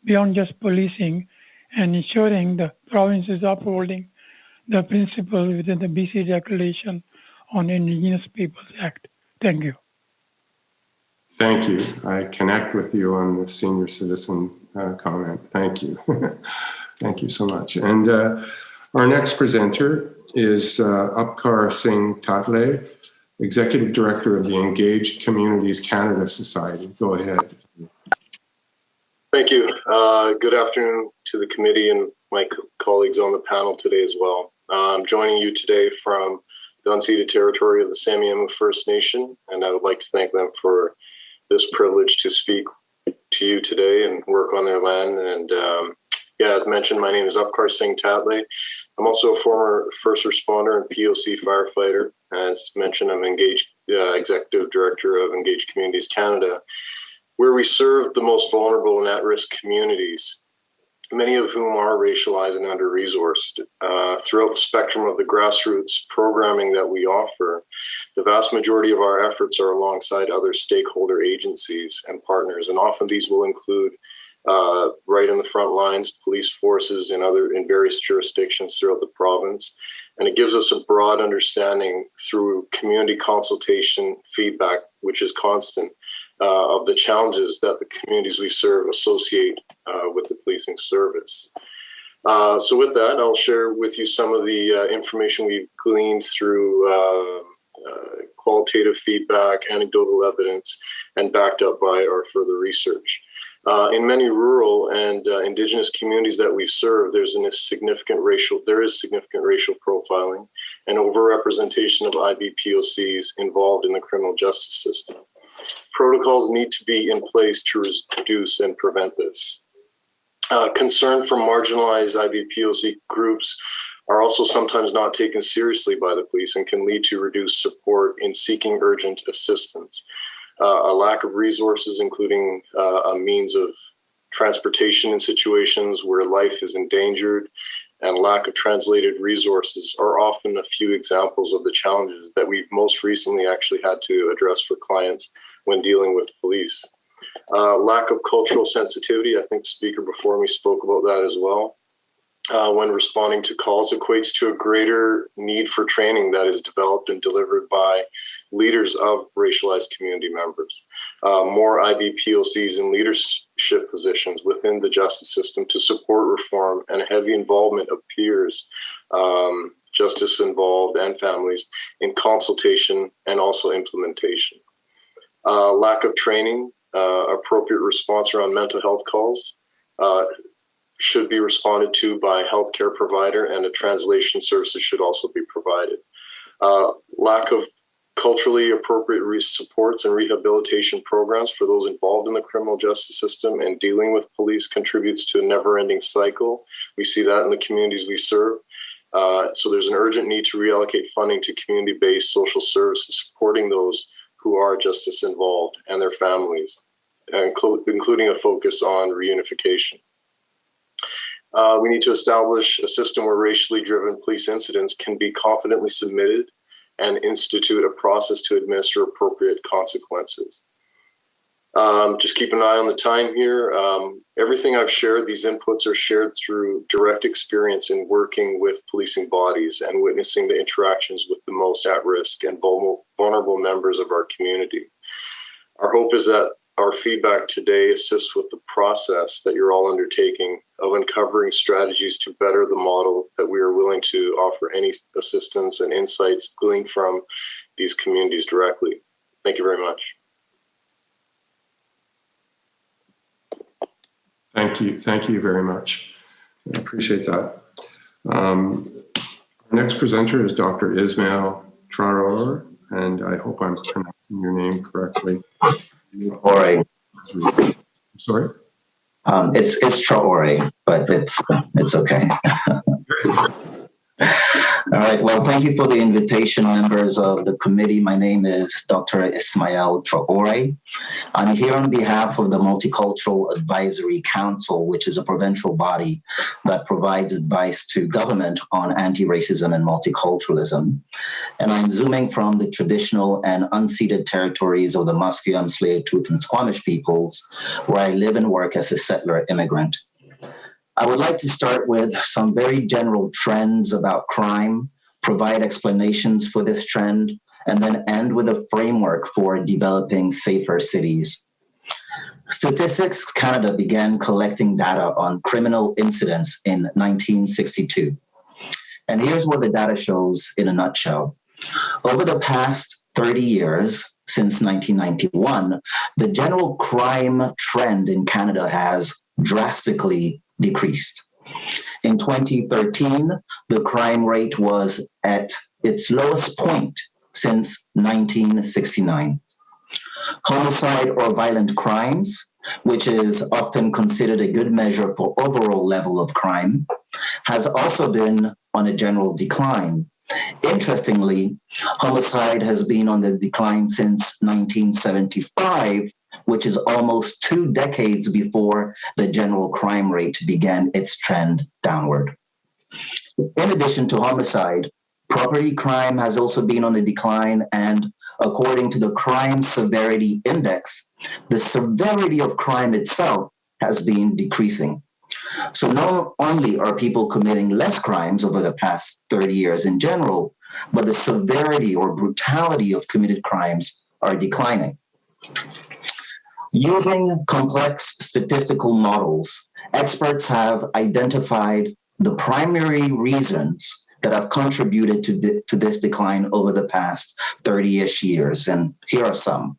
beyond just policing and ensuring the province is upholding the principles within the BC Declaration on Indigenous Peoples Act. Thank you. Thank you. I connect with you on the senior citizen comment. Thank you. Thank you so much. And our next presenter is Upkar Singh Tatle, Executive Director of the Engaged Communities Canada Society. Go ahead. Thank you. Good afternoon to the committee and my colleagues on the panel today as well. I'm joining you today from the unceded territory of the Samiema First Nation, and I would like to thank them for this privilege to speak to you today and work on their land. And as mentioned, my name is Upkar Singh Tatle. I'm also a former first responder and POC firefighter. As mentioned, I'm engaged Executive Director of Engaged Communities Canada, where we serve the most vulnerable and at-risk communities, many of whom are racialized and under-resourced. Throughout the spectrum of the grassroots programming that we offer, the vast majority of our efforts are alongside other stakeholder agencies and partners, and often these will include right in the front lines, police forces in various jurisdictions throughout the province. And it gives us a broad understanding through community consultation, feedback, which is constant, of the challenges that the communities we serve associate with the policing service. So with that, I'll share with you some of the information we've gleaned through qualitative feedback, anecdotal evidence, and backed up by our further research. In many rural and Indigenous communities that we serve, there is significant racial profiling and overrepresentation of IBPOCs involved in the criminal justice system. Protocols need to be in place to reduce and prevent this. Concern from marginalized IBPOC groups are also sometimes not taken seriously by the police and can lead to reduced support in seeking urgent assistance. A lack of resources, including a means of transportation in situations where life is endangered, and lack of translated resources are often a few examples of the challenges that we've most recently actually had to address for clients when dealing with police. Lack of cultural sensitivity, I think the speaker before me spoke about that as well. When responding to calls equates to a greater need for training that is developed and delivered by leaders of racialized community members. More IBPOCs in leadership positions within the justice system to support reform, and a heavy involvement of peers, justice involved and families in consultation and also implementation. Lack of training, appropriate response around mental health calls, should be responded to by a healthcare provider, and a translation services should also be provided. Lack of culturally appropriate supports and rehabilitation programs for those involved in the criminal justice system and dealing with police contributes to a never-ending cycle. We see that in the communities we serve. So there's an urgent need to reallocate funding to community-based social services supporting those who are justice involved and their families, including a focus on reunification. We need to establish a system where racially driven police incidents can be confidently submitted and institute a process to administer appropriate consequences. Just keep an eye on the time here. Everything I've shared, these inputs are shared through direct experience in working with policing bodies and witnessing the interactions with the most at-risk and vulnerable members of our community. Our hope is that our feedback today assists with the process that you're all undertaking of uncovering strategies to better the model that we are willing to offer any assistance and insights gleaned from these communities directly. Thank you very much. Thank you very much. I appreciate that. Our next presenter is Dr. Ismail Traore, and I hope I'm pronouncing your name correctly. Traore. Sorry? It's Traore, but it's okay. All right. Well, thank you for the invitation, members of the committee. My name is Dr. Ismail Traore. I'm here on behalf of the Multicultural Advisory Council, which is a provincial body that provides advice to government on anti-racism and multiculturalism. And I'm zooming from the traditional and unceded territories of the Musqueam, Tsleil-Waututh, and Squamish peoples, where I live and work as a settler immigrant. I would like to start with some very general trends about crime, provide explanations for this trend, and then end with a framework for developing safer cities. Statistics Canada began collecting data on criminal incidents in 1962. And here's what the data shows in a nutshell. Over the past 30 years, since 1991, the general crime trend in Canada has drastically decreased. In 2013, the crime rate was at its lowest point since 1969. Homicide or violent crimes, which is often considered a good measure for overall level of crime, has also been on a general decline. Interestingly, homicide has been on the decline since 1975, which is almost 2 decades before the general crime rate began its trend downward. In addition to homicide, property crime has also been on a decline, and according to the Crime Severity Index, the severity of crime itself has been decreasing. So not only are people committing less crimes over the past 30 years in general, but the severity or brutality of committed crimes are declining. Using complex statistical models, experts have identified the primary reasons that have contributed to this decline over the past 30-ish years. And here are some.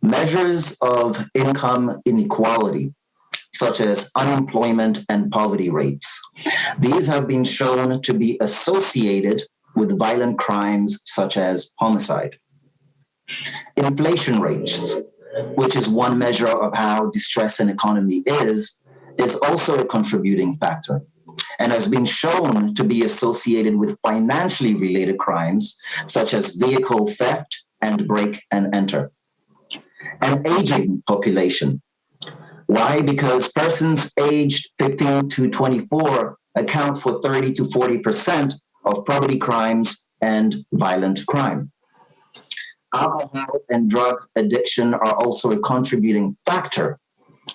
Measures of income inequality, such as unemployment and poverty rates. These have been shown to be associated with violent crimes such as homicide. Inflation rates, which is one measure of how distressed an economy is also a contributing factor and has been shown to be associated with financially related crimes such as vehicle theft and break and enter. An aging population. Why? Because persons aged 15 to 24 account for 30 to 40% of property crimes and violent crime. Alcohol and drug addiction are also a contributing factor,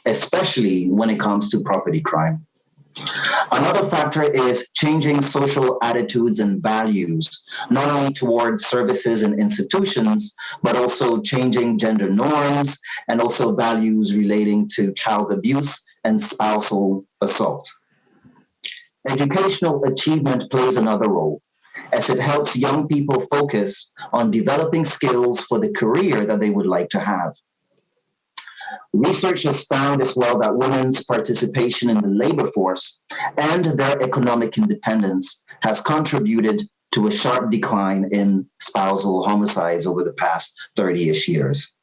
especially when it comes to property crime. Another factor is changing social attitudes and values, not only towards services and institutions, but also changing gender norms and also values relating to child abuse and spousal assault. Educational achievement plays another role, as it helps young people focus on developing skills for the career that they would like to have. Research has found as well that women's participation in the labor force and their economic independence has contributed to a sharp decline in spousal homicides over the past 30-ish years.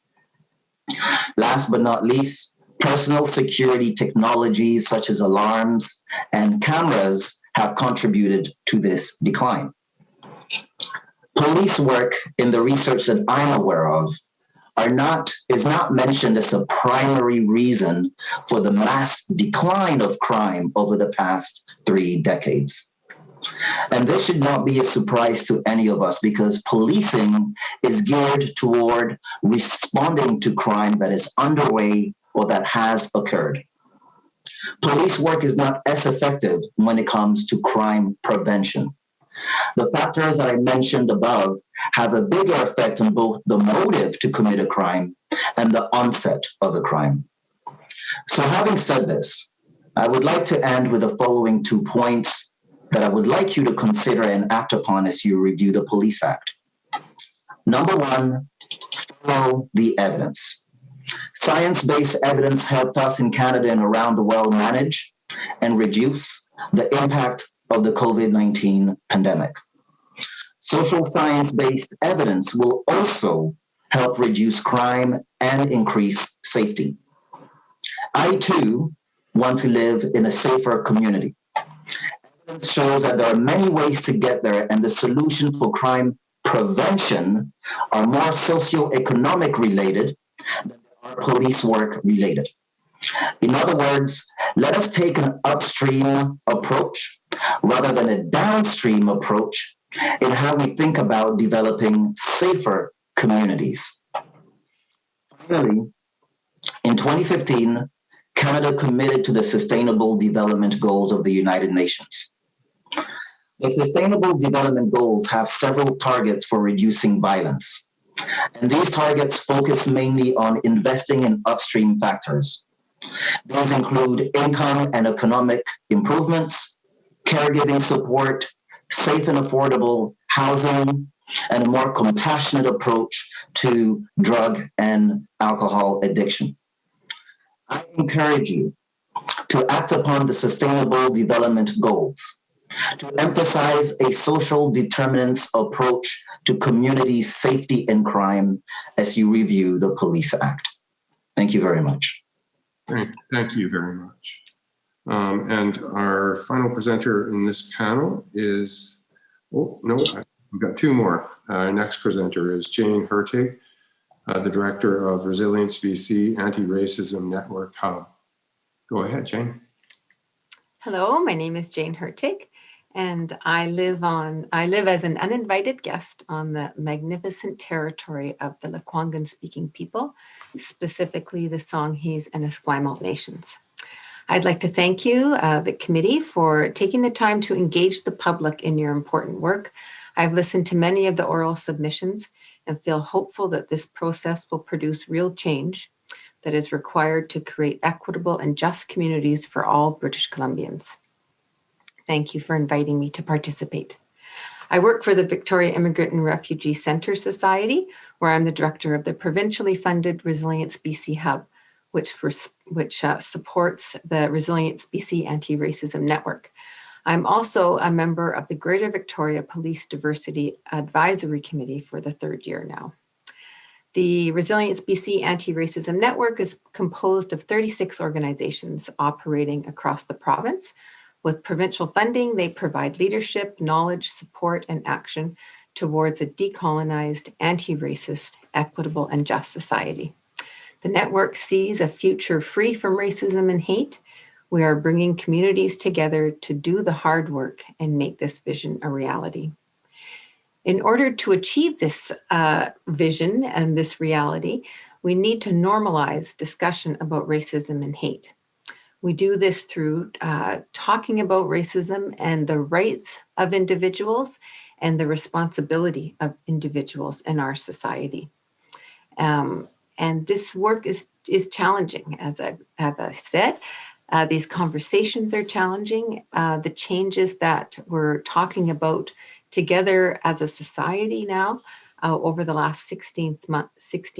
Last but not least, personal security technologies such as alarms and cameras have contributed to this decline. Police work, in the research that I'm aware of, is not mentioned as a primary reason for the mass decline of crime over the past 3 decades. And this should not be a surprise to any of us, because policing is geared toward responding to crime that is underway or that has occurred. Police work is not as effective when it comes to crime prevention. The factors that I mentioned above have a bigger effect on both the motive to commit a crime and the onset of a crime. So having said this, I would like to end with the following 2 points that I would like you to consider and act upon as you review the Police Act. Number 1, follow the evidence. Science-based evidence helped us in Canada and around the world manage and reduce the impact of the COVID-19 pandemic. Social science-based evidence will also help reduce crime and increase safety. I too want to live in a safer community. Evidence shows that there are many ways to get there, and the solution for crime prevention are more socioeconomic related than they are police work related. In other words, let us take an upstream approach rather than a downstream approach in how we think about developing safer communities. Finally, in 2015, Canada committed to the Sustainable Development Goals of the United Nations. The Sustainable Development Goals have several targets for reducing violence, and these targets focus mainly on investing in upstream factors. These include income and economic improvements, caregiving support, safe and affordable housing, and a more compassionate approach to drug and alcohol addiction. I encourage you to act upon the Sustainable Development Goals, to emphasize a social determinants approach to community safety and crime as you review the Police Act. Thank you very much. Thank you very much. And our final presenter in this panel is, oh, no, we've got 2 more. Our next presenter is Jane Hurtig, the Director of Resilience BC Anti-Racism Network Hub. Go ahead, Jane. Hello, my name is Jane Hurtig, and I live as an uninvited guest on the magnificent territory of the Lekwungen-speaking people, specifically the Songhees and Esquimalt nations. I'd like to thank you, the committee, for taking the time to engage the public in your important work. I've listened to many of the oral submissions and feel hopeful that this process will produce real change that is required to create equitable and just communities for all British Columbians. Thank you for inviting me to participate. I work for the Victoria Immigrant and Refugee Centre Society, where I'm the director of the provincially funded Resilience BC Hub, which supports the Resilience BC Anti-Racism Network. I'm also a member of the Greater Victoria Police Diversity Advisory Committee for the 3rd year now. The Resilience BC Anti-Racism Network is composed of 36 organizations operating across the province. With provincial funding, they provide leadership, knowledge, support, and action towards a decolonized, anti-racist, equitable, and just society. The network sees a future free from racism and hate. We are bringing communities together to do the hard work and make this vision a reality. In order to achieve this vision and this reality, we need to normalize discussion about racism and hate. We do this through talking about racism and the rights of individuals and the responsibility of individuals in our society. And this work is challenging, as I've said. These conversations are challenging. The changes that we're talking about together as a society now over the last 16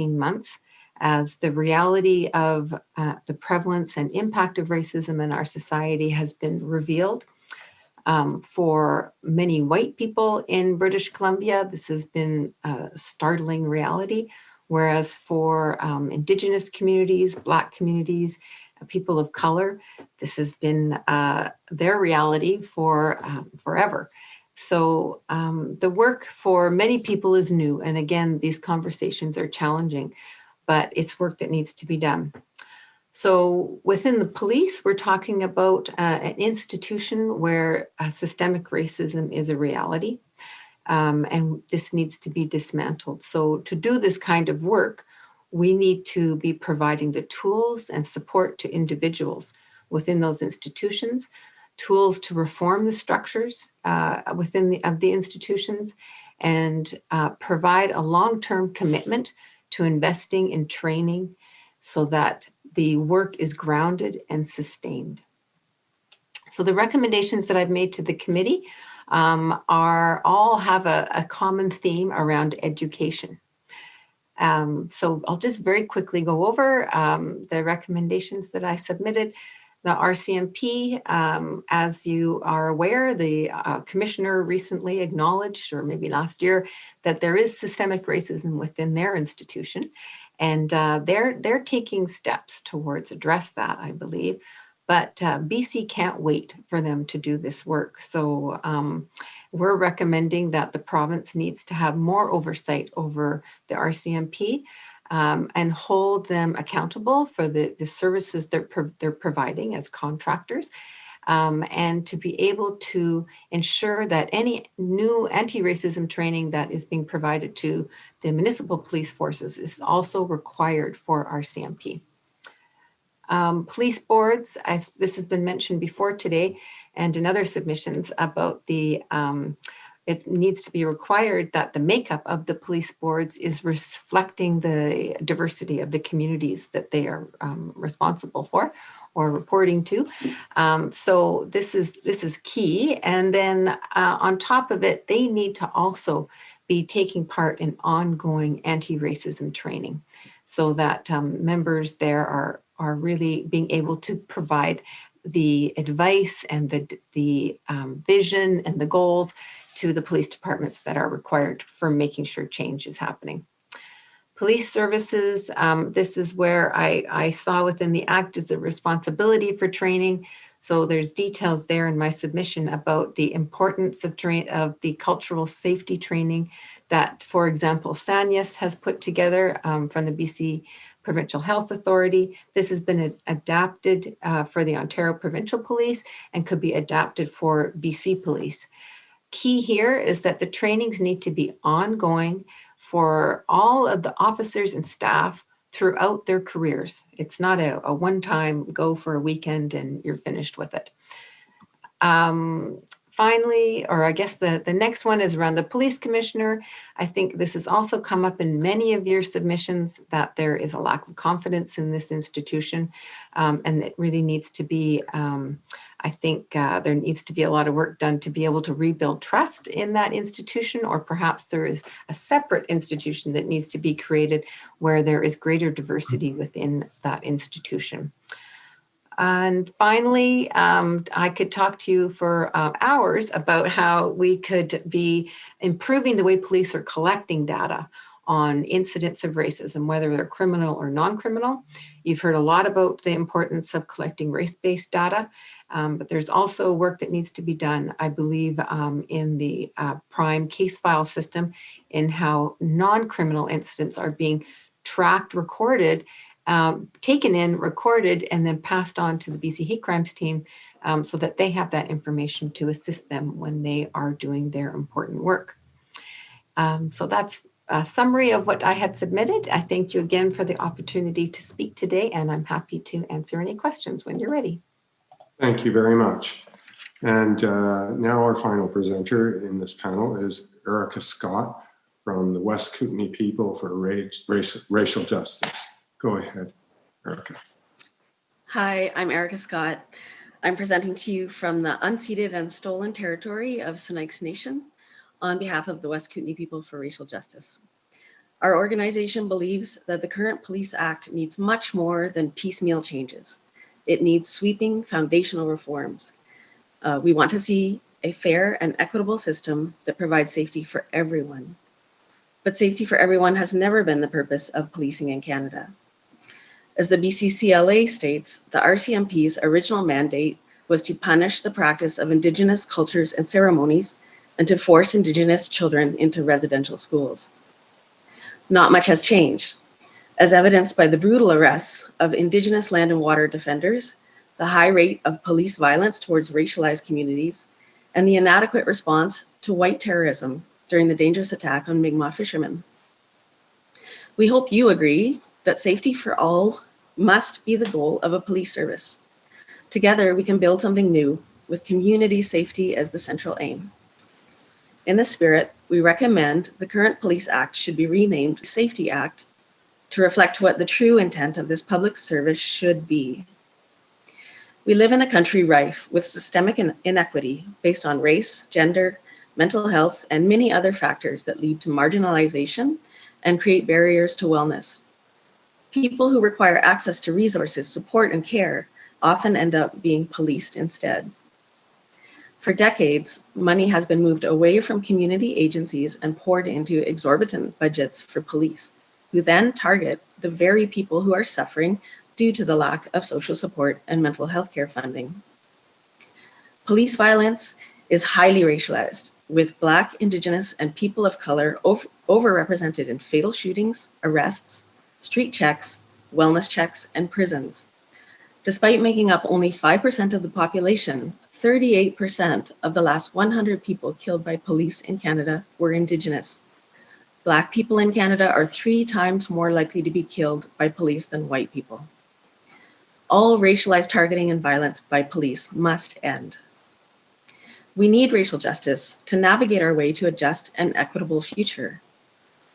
months, as the reality of the prevalence and impact of racism in our society has been revealed. For many white people in British Columbia, this has been a startling reality, whereas for Indigenous communities, Black communities, people of color, this has been their reality for forever. So the work for many people is new. And again, these conversations are challenging, but it's work that needs to be done. So within the police, we're talking about an institution where systemic racism is a reality, and this needs to be dismantled. So to do this kind of work, we need to be providing the tools and support to individuals within those institutions, tools to reform the structures within the institutions, and provide a long-term commitment to investing in training so that the work is grounded and sustained. So the recommendations that I've made to the committee all have a common theme around education. So I'll just very quickly go over the recommendations that I submitted. The RCMP, as you are aware, the commissioner recently acknowledged, or maybe last year, that there is systemic racism within their institution. And they're taking steps towards address that, I believe. But BC can't wait for them to do this work. So we're recommending that the province needs to have more oversight over the RCMP and hold them accountable for the services they're providing as contractors, and to be able to ensure that any new anti-racism training that is being provided to the municipal police forces is also required for RCMP. Police boards, as this has been mentioned before today, and in other submissions about the it needs to be required that the makeup of the police boards is reflecting the diversity of the communities that they are responsible for or reporting to. So this is key. And then on top of it, they need to also be taking part in ongoing anti-racism training so that members there are really being able to provide the advice and the vision and the goals to the police departments that are required for making sure change is happening. Police services, this is where I saw within the Act is a responsibility for training. So there's details there in my submission about the importance of the cultural safety training that, for example, SANYAS has put together from the BC Provincial Health Authority. This has been adapted for the Ontario Provincial Police and could be adapted for BC Police. Key here is that the trainings need to be ongoing for all of the officers and staff throughout their careers. It's not a one-time go for a weekend and you're finished with it. Finally, or I guess the next one is around the police commissioner. I think this has also come up in many of your submissions that there is a lack of confidence in this institution, and it really needs to be I think there needs to be a lot of work done to be able to rebuild trust in that institution, or perhaps there is a separate institution that needs to be created where there is greater diversity within that institution. And finally, I could talk to you for hours about how we could be improving the way police are collecting data on incidents of racism, whether they're criminal or non-criminal. You've heard a lot about the importance of collecting race-based data, but there's also work that needs to be done, I believe, in the prime case file system, in how non-criminal incidents are being tracked, recorded, taken in, recorded, and then passed on to the BC Hate Crimes team so that they have that information to assist them when they are doing their important work. So that's a summary of what I had submitted. I thank you again for the opportunity to speak today, and I'm happy to answer any questions when you're ready. Thank you very much. And now our final presenter in this panel is Erica Scott from the West Kootenay People for Racial Justice. Go ahead, Erica. Hi, I'm Erica Scott. I'm presenting to you from the unceded and stolen territory of Sinixt Nation on behalf of the West Kootenay People for Racial Justice. Our organization believes that the current Police Act needs much more than piecemeal changes. It needs sweeping foundational reforms. We want to see a fair and equitable system that provides safety for everyone. But safety for everyone has never been the purpose of policing in Canada. As the BCCLA states, the RCMP's original mandate was to punish the practice of Indigenous cultures and ceremonies and to force Indigenous children into residential schools. Not much has changed, as evidenced by the brutal arrests of Indigenous land and water defenders, the high rate of police violence towards racialized communities, and the inadequate response to white terrorism during the dangerous attack on Mi'kmaq fishermen. We hope you agree that safety for all must be the goal of a police service. Together, we can build something new with community safety as the central aim. In this spirit, we recommend the current Police Act should be renamed Safety Act to reflect what the true intent of this public service should be. We live in a country rife with systemic inequity based on race, gender, mental health, and many other factors that lead to marginalization and create barriers to wellness. People who require access to resources, support, and care often end up being policed instead. For decades, money has been moved away from community agencies and poured into exorbitant budgets for police, who then target the very people who are suffering due to the lack of social support and mental health care funding. Police violence is highly racialized, with Black, Indigenous, and people of color overrepresented in fatal shootings, arrests, street checks, wellness checks, and prisons. Despite making up only 5% of the population, 38% of the last 100 people killed by police in Canada were Indigenous. Black people in Canada are 3 times more likely to be killed by police than white people. All racialized targeting and violence by police must end. We need racial justice to navigate our way to a just and equitable future.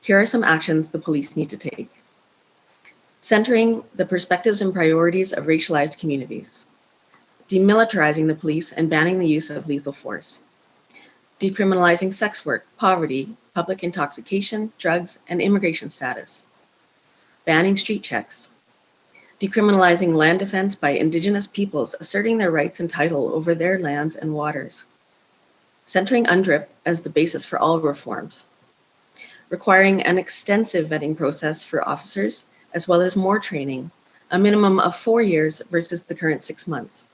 Here are some actions the police need to take. Centering the perspectives and priorities of racialized communities. Demilitarizing the police and banning the use of lethal force. Decriminalizing sex work, poverty, public intoxication, drugs, and immigration status. Banning street checks. Decriminalizing land defense by Indigenous peoples asserting their rights and title over their lands and waters. Centering UNDRIP as the basis for all reforms. Requiring an extensive vetting process for officers, as well as more training, a minimum of 4 years versus the current 6 months,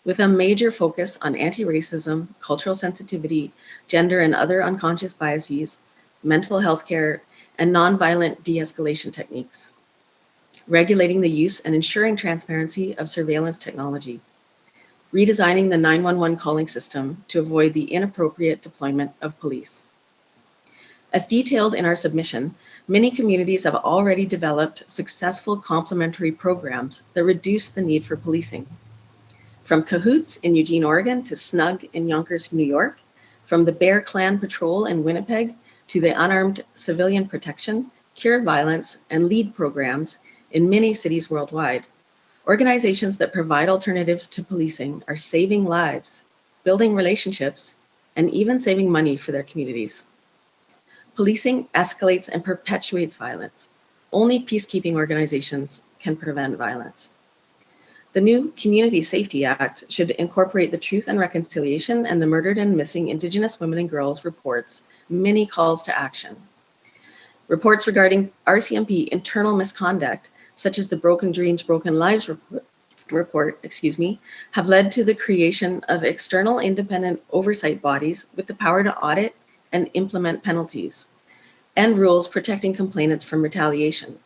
with a major focus on anti-racism, cultural sensitivity, gender and other unconscious biases, mental health care, and nonviolent de-escalation techniques. Regulating the use and ensuring transparency of surveillance technology. Redesigning the 911 calling system to avoid the inappropriate deployment of police. As detailed in our submission, many communities have already developed successful complementary programs that reduce the need for policing. From Cahoots in Eugene, Oregon to Snug in Yonkers, New York, from the Bear Clan Patrol in Winnipeg to the Unarmed Civilian Protection, Cure Violence, and LEAD programs in many cities worldwide, Organizations that provide alternatives to policing are saving lives, building relationships, and even saving money for their communities. Policing escalates and perpetuates violence. Only peacekeeping organizations can prevent violence. The new Community Safety Act should incorporate the Truth and Reconciliation and the Murdered and Missing Indigenous Women and Girls reports many calls to action. Reports regarding RCMP internal misconduct, such as the Broken Dreams, Broken Lives report, have led to the creation of external independent oversight bodies with the power to audit and implement penalties and rules protecting complainants from retaliation.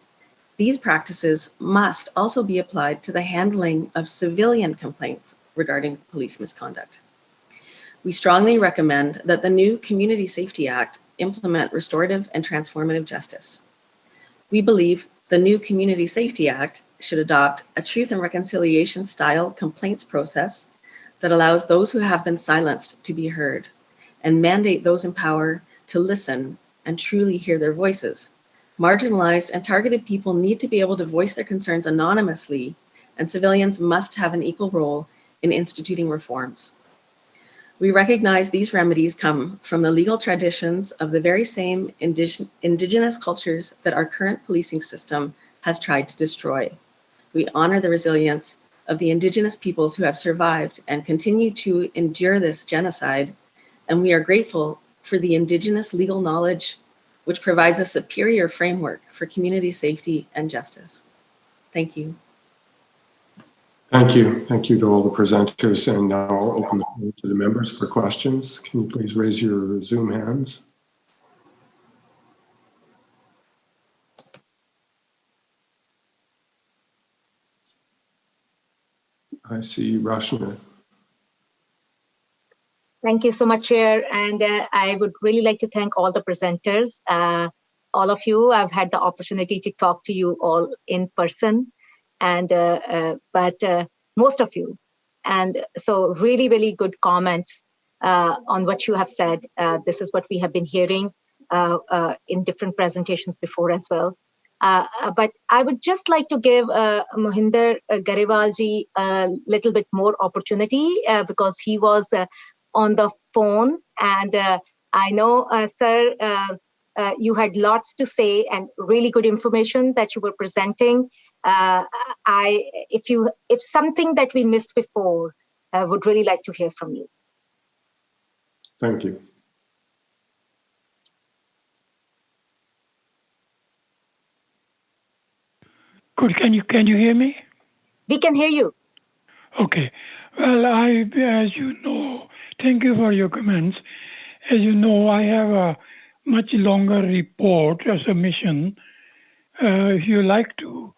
These practices must also be applied to the handling of civilian complaints regarding police misconduct. We strongly recommend that the new Community Safety Act implement restorative and transformative justice. We believe the new Community Safety Act should adopt a truth and reconciliation style complaints process that allows those who have been silenced to be heard and mandate those in power to listen and truly hear their voices. Marginalized and targeted people need to be able to voice their concerns anonymously, and civilians must have an equal role in instituting reforms. We recognize these remedies come from the legal traditions of the very same indigenous cultures that our current policing system has tried to destroy. We honor the resilience of the indigenous peoples who have survived and continue to endure this genocide, and we are grateful for the indigenous legal knowledge which provides a superior framework for community safety and justice. Thank you. Thank you. Thank you to all the presenters. And now I'll open the floor to the members for questions. Can you please raise your Zoom hands? I see Rashna. Thank you so much, Chair. And I would really like to thank all the presenters. All of you, I've had the opportunity to talk to you all in person, and but most of you. And so really, really good comments on what you have said. This is what we have been hearing in different presentations before as well. But I would just like to give Mohinder Garewalji a little bit more opportunity because he was on the phone, and I know, sir, you had lots to say and really good information that you were presenting. If something that we missed before, I would really like to hear from you. Thank you. Good. Can you hear me? We can hear you. Okay. Well, as you know, thank you for your comments. As you know, I have a much longer report, a submission. If you like to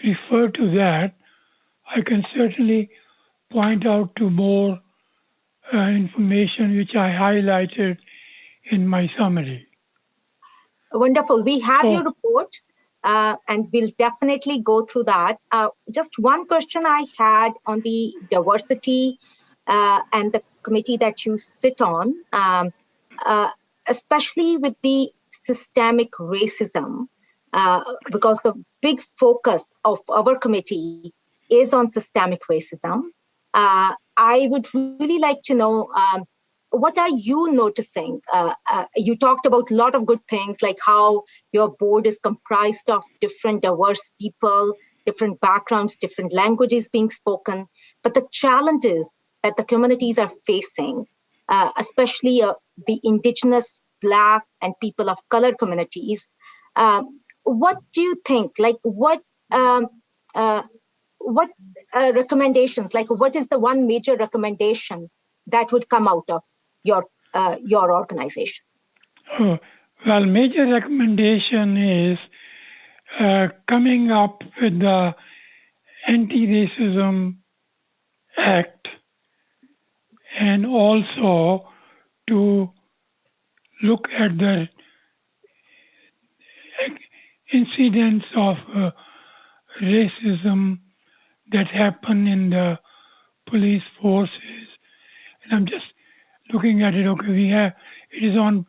refer to that, I can certainly point out to more information which I highlighted in my summary. Wonderful. We have your report, and we'll definitely go through that. Just one question I had on the diversity and the committee that you sit on, especially with the systemic racism, because the big focus of our committee is on systemic racism. I would really like to know, what are you noticing? You talked about a lot of good things, like how your board is comprised of different diverse people, different backgrounds, different languages being spoken, but the challenges that the communities are facing, especially the Indigenous, Black, and people of color communities. What do you think? Like, what recommendations? Like, what is the one major recommendation that would come out of your organization? Well, major recommendation is coming up with the Anti-Racism Act, and also to look at the incidents of racism that happen in the police forces. And I'm just looking at it. Okay, it is on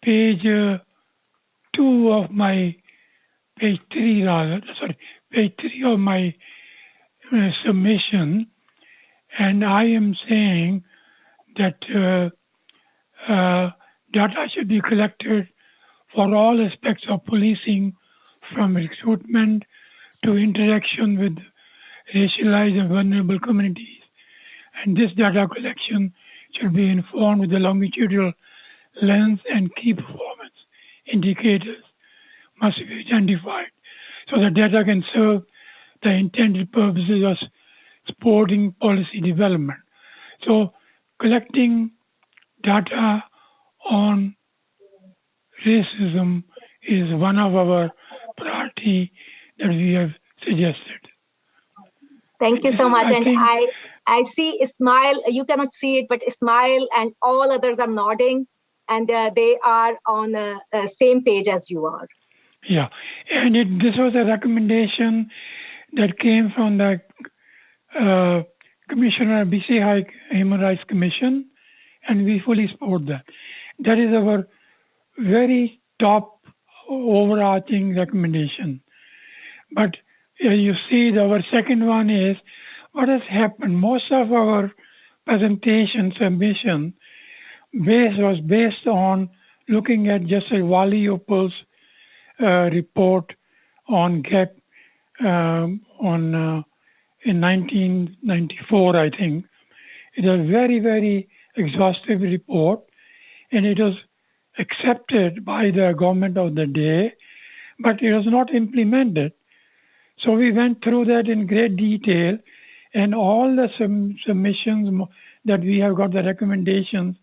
page 2 of my, page 3 rather, sorry, page 3 of my submission, and I am saying that data should be collected for all aspects of policing, from recruitment to interaction with racialized and vulnerable communities. And this data collection should be informed with a longitudinal lens, and key performance indicators must be identified so the data can serve the intended purposes of supporting policy development. So collecting data on racism is one of our priority that we have suggested. Thank you so much. And I see Ismail, you cannot see it, but Ismail and all others are nodding, and they are on the same page as you are. Yeah, and this was a recommendation that came from the Commissioner BC High Human Rights Commission, and we fully support that. That is our very top overarching recommendation. But you see, our second one is what has happened. Most of our presentation submission was based on looking at just a Wally Opal's report on GAP in 1994, I think. It was a very, very exhaustive report, and it was accepted by the government of the day, but it was not implemented. So we went through that in great detail, and all the submissions that we have got, the recommendations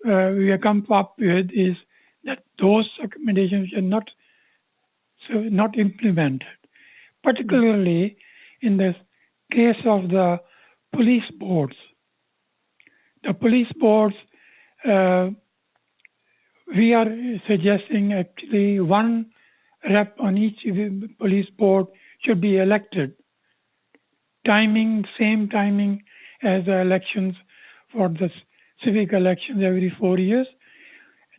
we have come up with, is that those recommendations are not implemented, particularly in the case of the police boards. The police boards, we are suggesting actually one rep on each police board should be elected. Same timing as the elections for the civic elections every 4 years.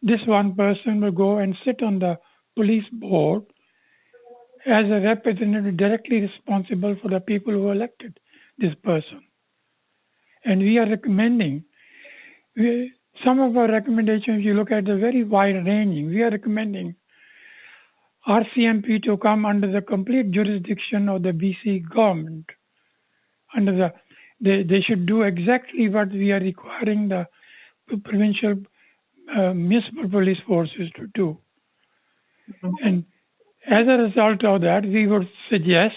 This one person will go and sit on the police board as a representative directly responsible for the people who elected this person. And we are recommending, some of our recommendations, if you look at, the very wide ranging. We are recommending RCMP to come under the complete jurisdiction of the BC government. They should do exactly what we are requiring the provincial municipal police forces to do. And as a result of that, we would suggest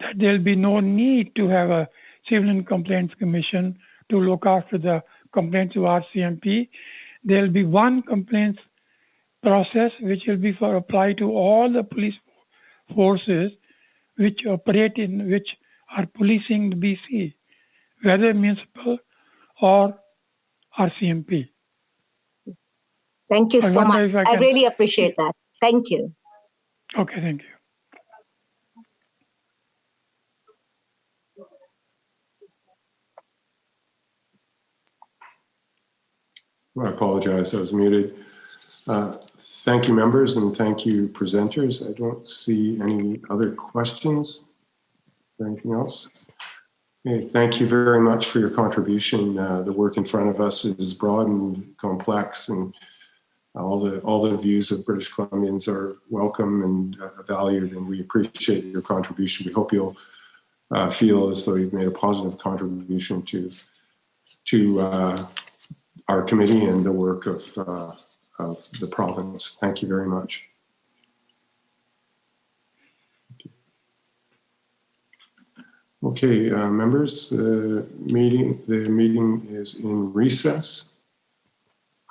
that there will be no need to have a Civilian Complaints Commission to look after the complaints to RCMP. There will be one complaints process which will be applied to all the police forces which are policing the BC, whether municipal or RCMP. Thank you so much. I really appreciate that. Thank you. Okay, thank you. I apologize, I was muted. Thank you, members, and thank you, presenters. I don't see any other questions or anything else. Okay, thank you very much for your contribution. The work in front of us is broad and complex, and all the views of British Columbians are welcome and valued, and we appreciate your contribution. We hope you'll feel as though you've made a positive contribution to our committee and the work of the province. Thank you very much. Okay, members, the meeting is in recess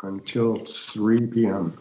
until 3 p.m.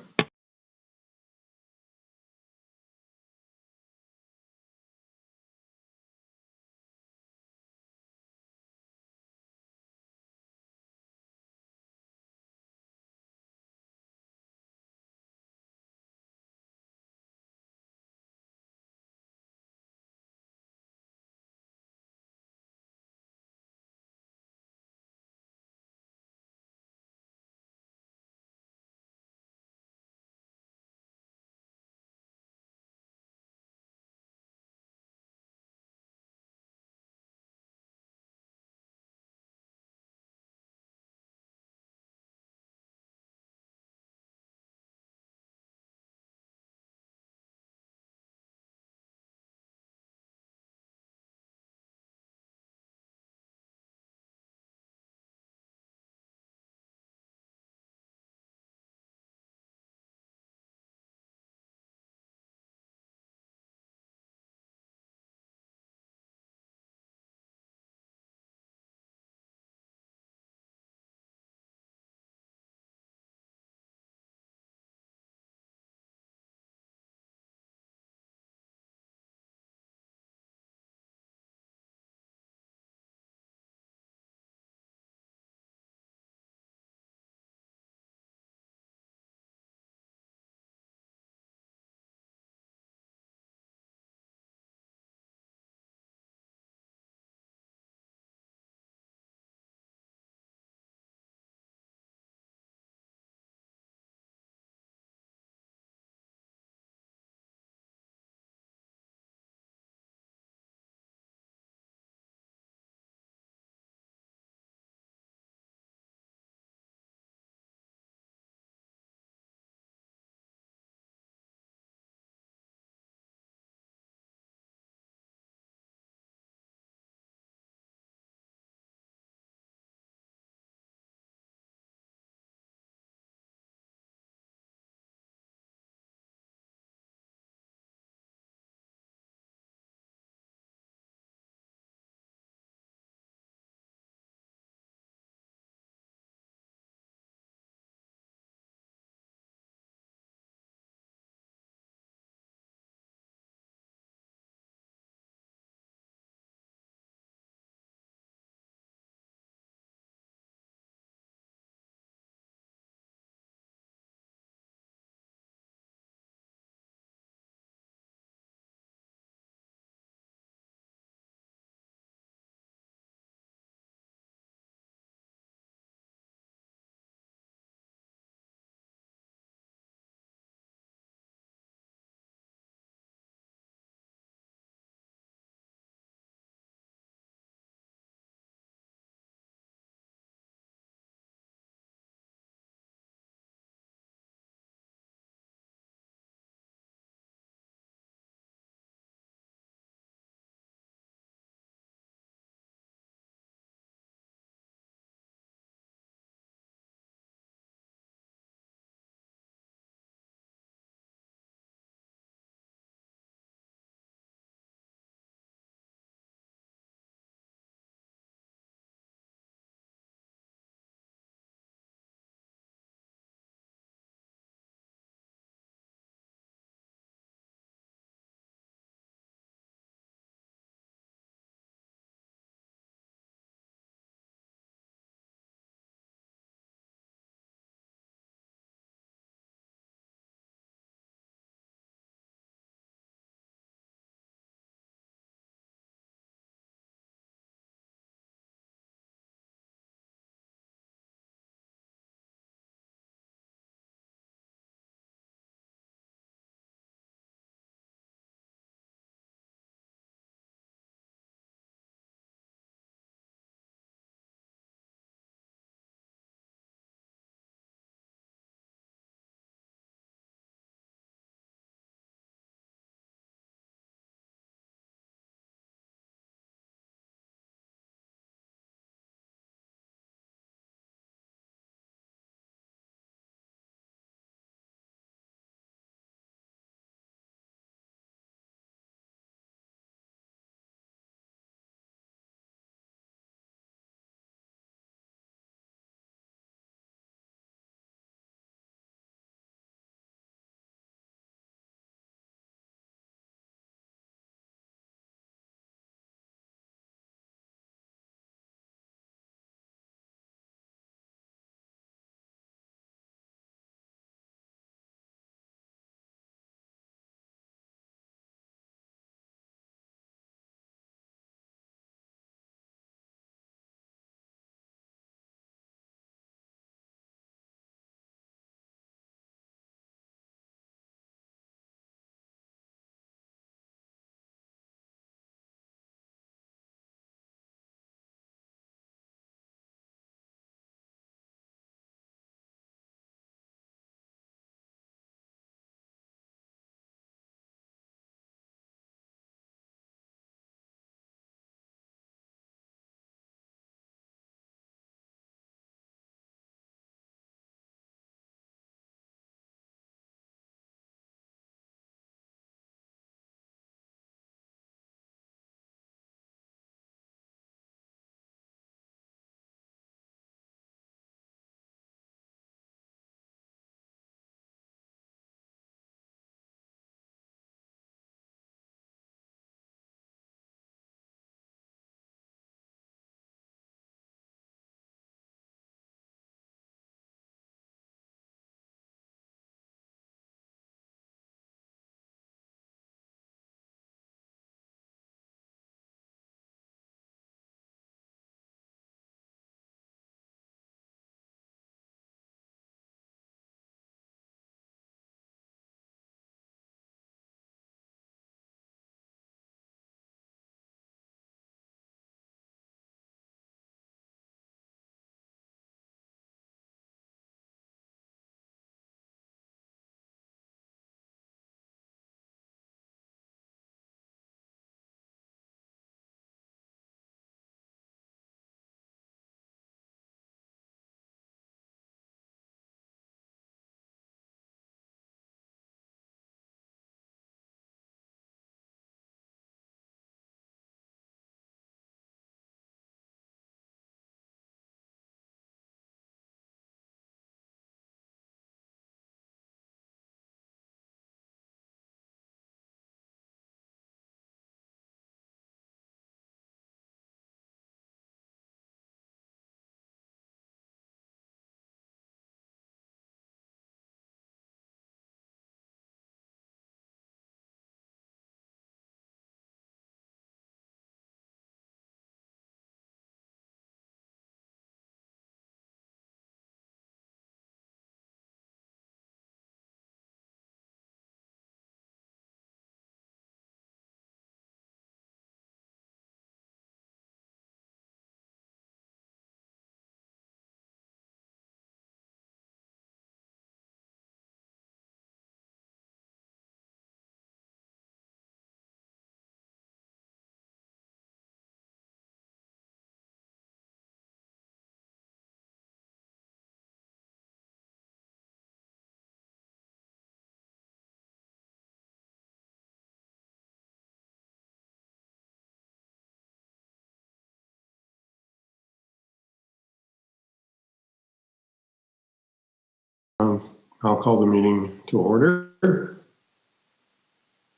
I'll call the meeting to order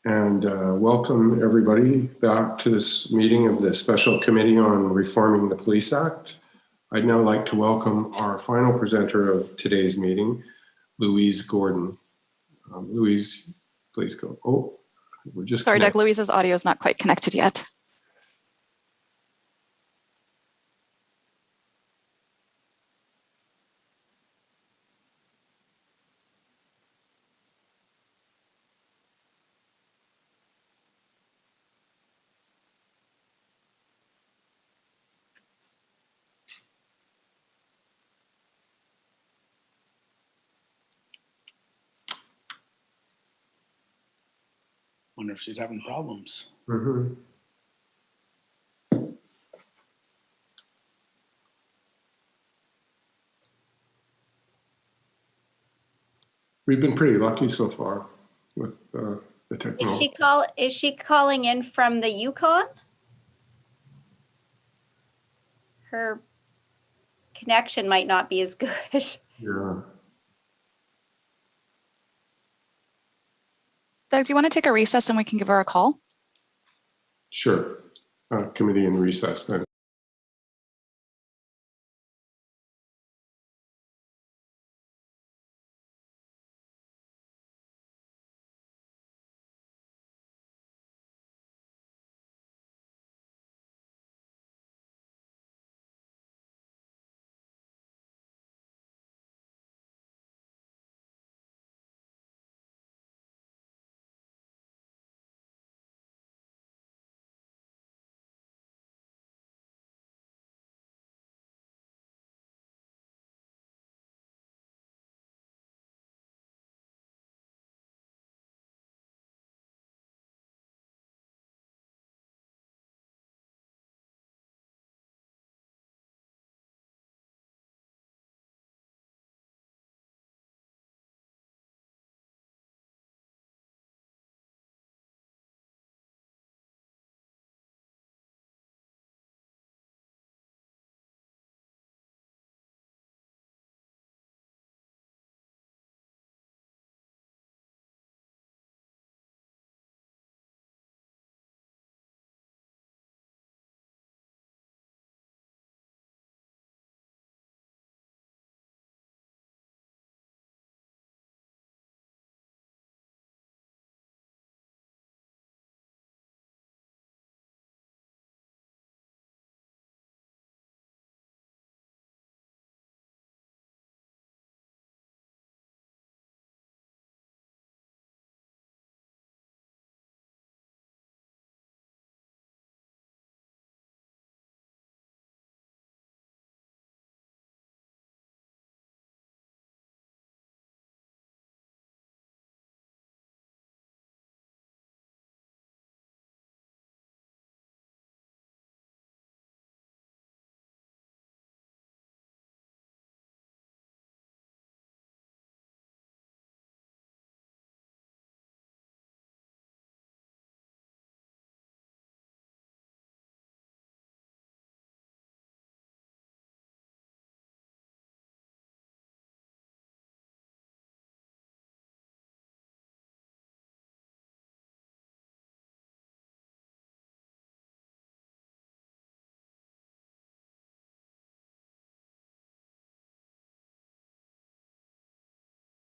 and welcome everybody back to this meeting of the Special Committee on Reforming the Police Act. I'd now like to welcome our final presenter of today's meeting, Louise Gordon. Louise, please go. Oh, we're just Sorry, Doug, Louise's audio is not quite connected yet. Wonder if she's having problems. Mm-hmm. We've been pretty lucky so far with the technology. Is she calling in from the Yukon? Her connection might not be as good. Yeah. Doug, do you want to take a recess and we can give her a call? Sure. Committee in recess then.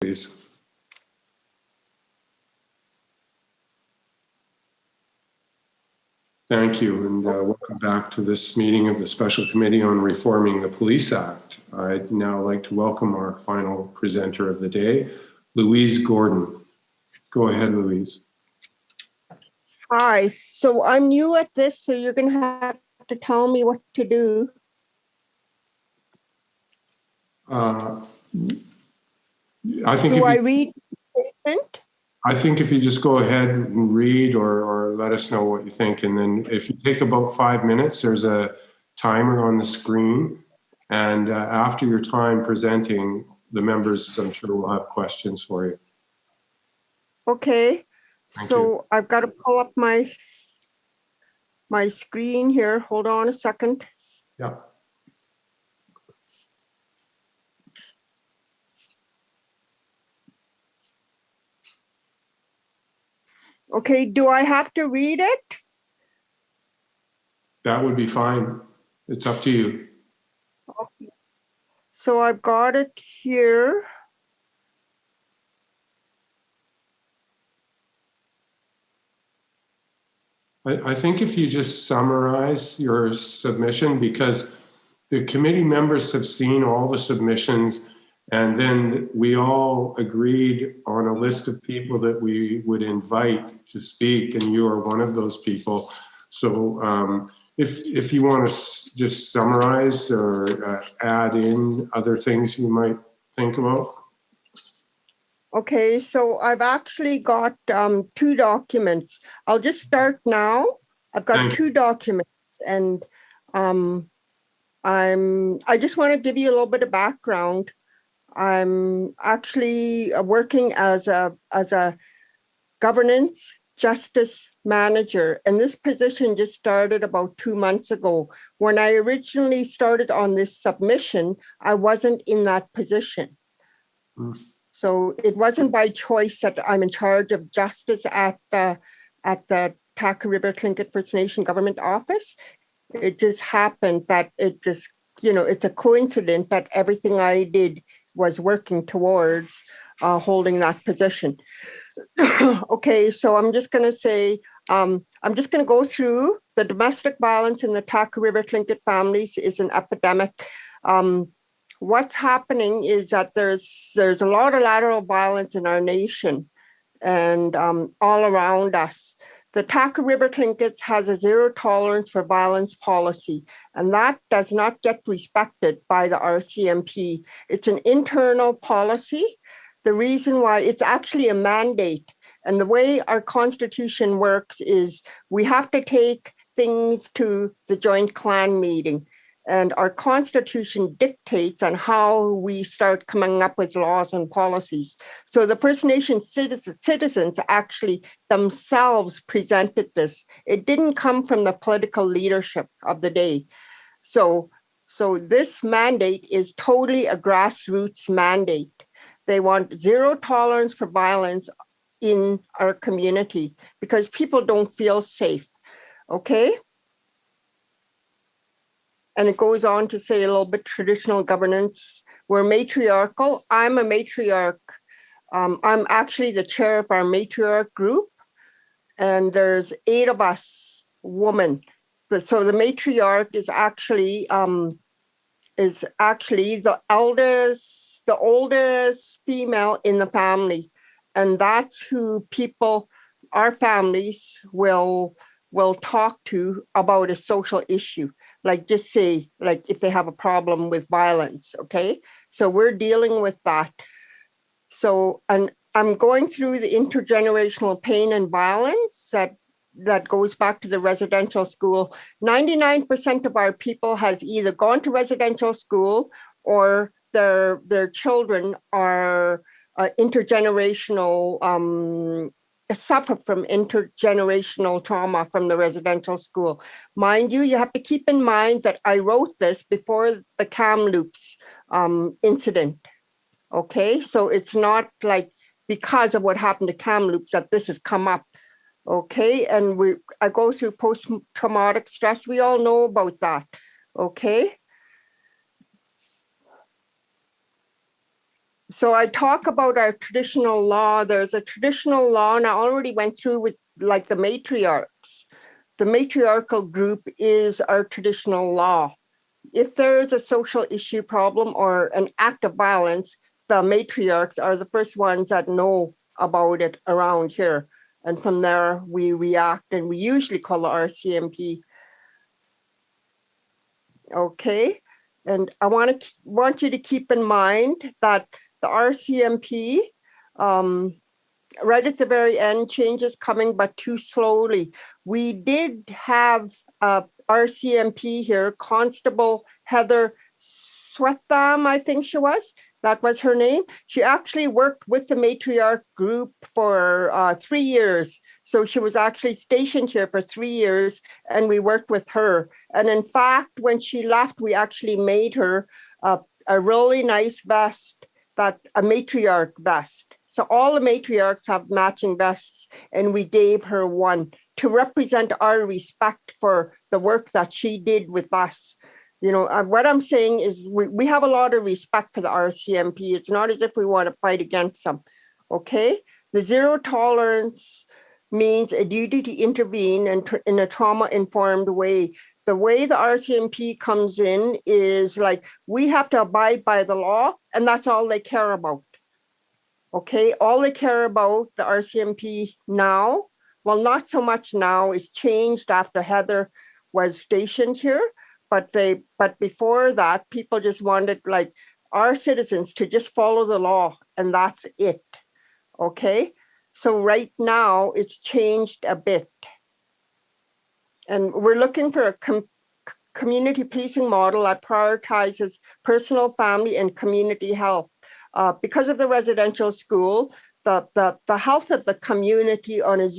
Please. Thank you, and welcome back to this meeting of the Special Committee on Reforming the Police Act. I'd now like to welcome our final presenter of the day, Louise Gordon. Go ahead, Louise. Hi, so I'm new at this, so you're going to have to tell me what to do. I think do I read the statement? I think if you just go ahead and read or let us know what you think, and then if you take about 5 minutes, there's a timer on the screen, and after your time presenting, the members, I'm sure, will have questions for you. Okay, Thank so you. I've got to pull up my screen here. Hold on a second. Yeah. Okay, do I have to read it? That would be fine. It's up to you. Okay. So I've got it here. I think if you just summarize your submission, because the committee members have seen all the submissions, and then we all agreed on a list of people that we would invite to speak, and you are one of those people. So if you want to just summarize or add in other things you might think about. Okay, so I've actually got 2 documents. I'll just start now. I've got 2 documents, and I just want to give you a little bit of background. I'm actually working as a governance justice manager, and this position just started about 2 months ago. When I originally started on this submission, I wasn't in that position. So it wasn't by choice that I'm in charge of justice at the Taka River Tlingit First Nation Government Office. It just happened that it just, it's a coincidence that everything I did was working towards holding that position. Okay, so I'm just going to say, I'm just going to go through the domestic violence in the Taka River Tlingit families is an epidemic. What's happening is that there's a lot of lateral violence in our nation and all around us. The Taka River Tlingits has a zero tolerance for violence policy, and that does not get respected by the RCMP. It's an internal policy. The reason why it's actually a mandate, and the way our constitution works is we have to take things to the joint clan meeting. And our constitution dictates on how we start coming up with laws and policies. So the First Nation citizens actually themselves presented this. It didn't come from the political leadership of the day. So this mandate is totally a grassroots mandate. They want zero tolerance for violence in our community because people don't feel safe. Okay? And it goes on to say a little bit traditional governance. We're matriarchal. I'm a matriarch. I'm actually the chair of our matriarch group, and there's 8 of us women. So the matriarch is actually the eldest, the oldest female in the family, and that's who our families will talk to about a social issue. Like just say, like if they have a problem with violence, okay? So we're dealing with that. So, and I'm going through the intergenerational pain and violence that goes back to the residential school. 99% of our people has either gone to residential school or their children are intergenerational suffer from intergenerational trauma from the residential school. Mind you, you have to keep in mind that I wrote this before the Kamloops incident. Okay, so it's not like because of what happened to Kamloops that this has come up. Okay, and I go through post-traumatic stress. We all know about that. Okay. So I talk about our traditional law. There's a traditional law, and I already went through with like the matriarchs. The matriarchal group is our traditional law. If there is a social issue problem or an act of violence, the matriarchs are the first ones that know about it around here. And from there, we react, and we usually call the RCMP. Okay, and I want you to keep in mind that the RCMP, right at the very end, changes coming, but too slowly. We did have RCMP here, Constable Heather Swetham, I think she was. That was her name. She actually worked with the matriarch group for 3 years. So she was actually stationed here for 3 years, and we worked with her. And in fact, when she left, we actually made her a really nice vest, a matriarch vest. So all the matriarchs have matching vests, and we gave her one to represent our respect for the work that she did with us. You know, what I'm saying is we have a lot of respect for the RCMP. It's not as if we want to fight against them, okay? The zero tolerance means a duty to intervene in a trauma-informed way. The way the RCMP comes in is like, we have to abide by the law, and that's all they care about, okay? All they care about, the RCMP now, well, not so much now, it's changed after Heather was stationed here, but before that, people just wanted like our citizens to just follow the law, and that's it, okay? So right now it's changed a bit. And we're looking for a community policing model that prioritizes personal, family, and community health. Because of the residential school, the health of the community on a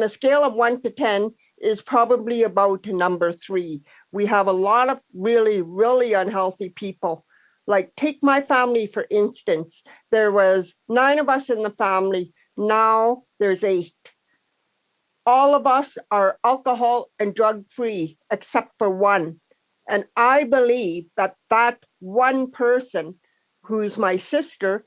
scale of 1 to 10 is probably about number 3. We have a lot of really, really unhealthy people. Like take my family, for instance, there was 9 of us in the family. Now there's 8. All of us are alcohol and drug free, except for one. And I believe that that one person, who's my sister,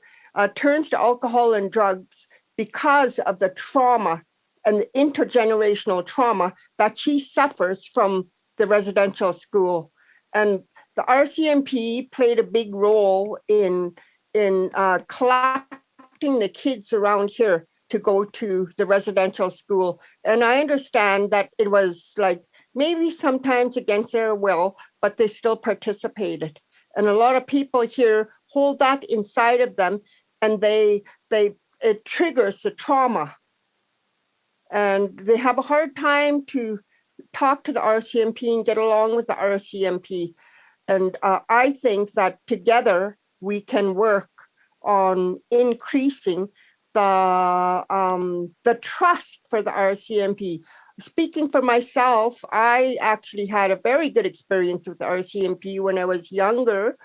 turns to alcohol and drugs because of the trauma and the intergenerational trauma that she suffers from the residential school. And the RCMP played a big role in collecting the kids around here to go to the residential school. And I understand that it was like maybe sometimes against their will, but they still participated. And a lot of people here hold that inside of them, and it triggers the trauma. And they have a hard time to talk to the RCMP and get along with the RCMP. And I think that together we can work on increasing the trust for the RCMP. Speaking for myself, I actually had a very good experience with the RCMP when I was younger.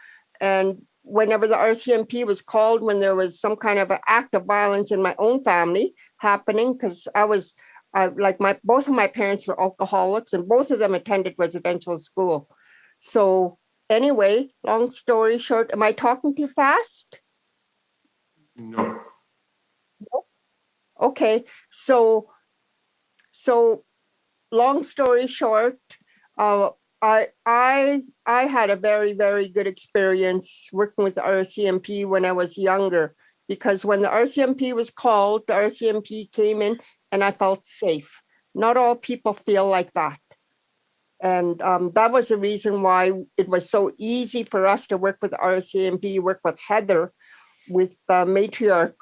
And whenever the RCMP was called, when there was some kind of an act of violence in my own family happening, because both of my parents were alcoholics and both of them attended residential school. So anyway, long story short, am I talking too fast? No. Okay, so long story short, I had a very, very good experience working with the RCMP when I was younger, because when the RCMP was called, the RCMP came in and I felt safe. Not all people feel like that. And that was the reason why it was so easy for us to work with the RCMP, work with Heather, with the matriarch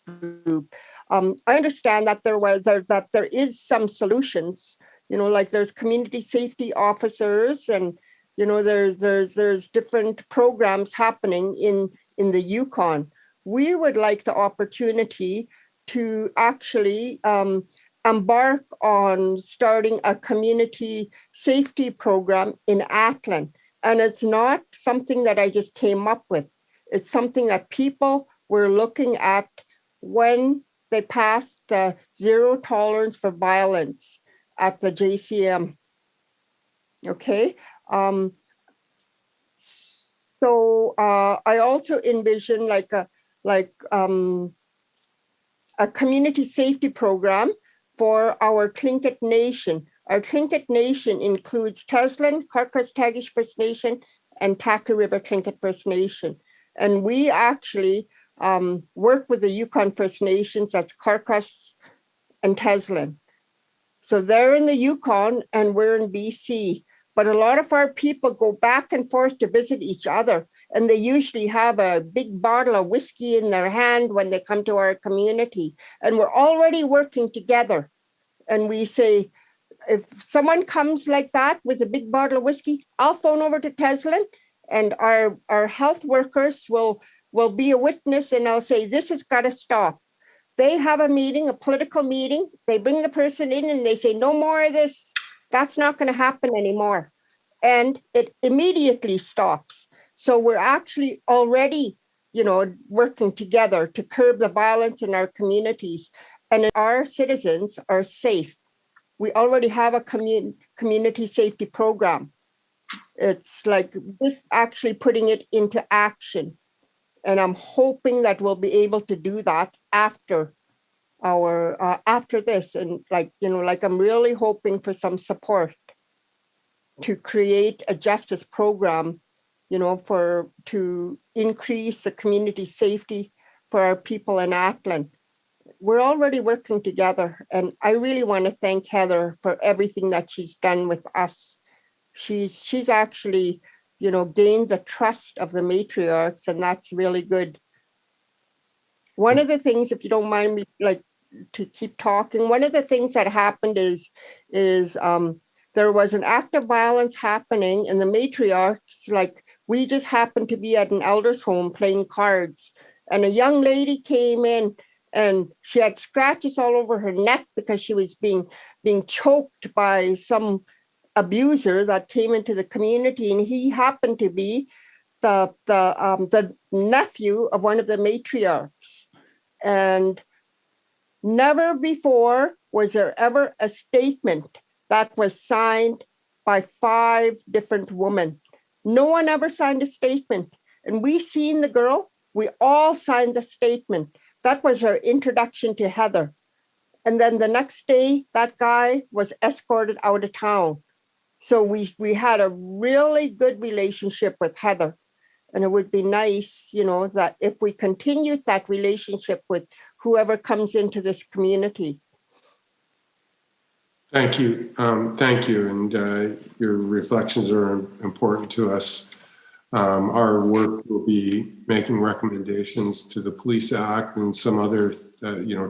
group. I understand that there is some solutions, you know, like there's community safety officers, and you know there's different programs happening in the Yukon. We would like the opportunity to actually embark on starting a community safety program in Atlin. And it's not something that I just came up with. It's something that people were looking at when they passed the zero tolerance for violence at the JCM. Okay. So I also envision a community safety program for our Tlingit Nation. Our Tlingit Nation includes Teslin, Karkras-Tagish First Nation, and Taka River Tlingit First Nation. And we actually work with the Yukon First Nations, that's Karkras and Teslin. So they're in the Yukon and we're in BC. But a lot of our people go back and forth to visit each other. And they usually have a big bottle of whiskey in their hand when they come to our community. And we're already working together. And we say, if someone comes like that with a big bottle of whiskey, I'll phone over to Teslin, and our health workers will be a witness, and I'll say, this has got to stop. They have a meeting, a political meeting. They bring the person in and they say, no more of this. That's not going to happen anymore. And it immediately stops. So we're actually already working together to curb the violence in our communities. And our citizens are safe. We already have a community safety program. It's like this actually putting it into action. And I'm hoping that we'll be able to do that after this. And I'm really hoping for some support to create a justice program, to increase the community safety for our people in Ackland. We're already working together, and I really want to thank Heather for everything that she's done with us. She's actually, gained the trust of the matriarchs, and that's really good. One of the things, if you don't mind me, to keep talking, one of the things that happened is there was an act of violence happening, and the matriarchs, we just happened to be at an elder's home playing cards, and a young lady came in, and she had scratches all over her neck because she was being choked by some abuser that came into the community, and he happened to be the nephew of one of the matriarchs. And never before was there ever a statement that was signed by 5 different women. No one ever signed a statement. And we seen the girl, we all signed the statement. That was her introduction to Heather. And then the next day, that guy was escorted out of town. So we had a really good relationship with Heather. And it would be nice, that if we continue that relationship with whoever comes into this community. Thank you. Thank you. And your reflections are important to us. Our work will be making recommendations to the Police Act and some other,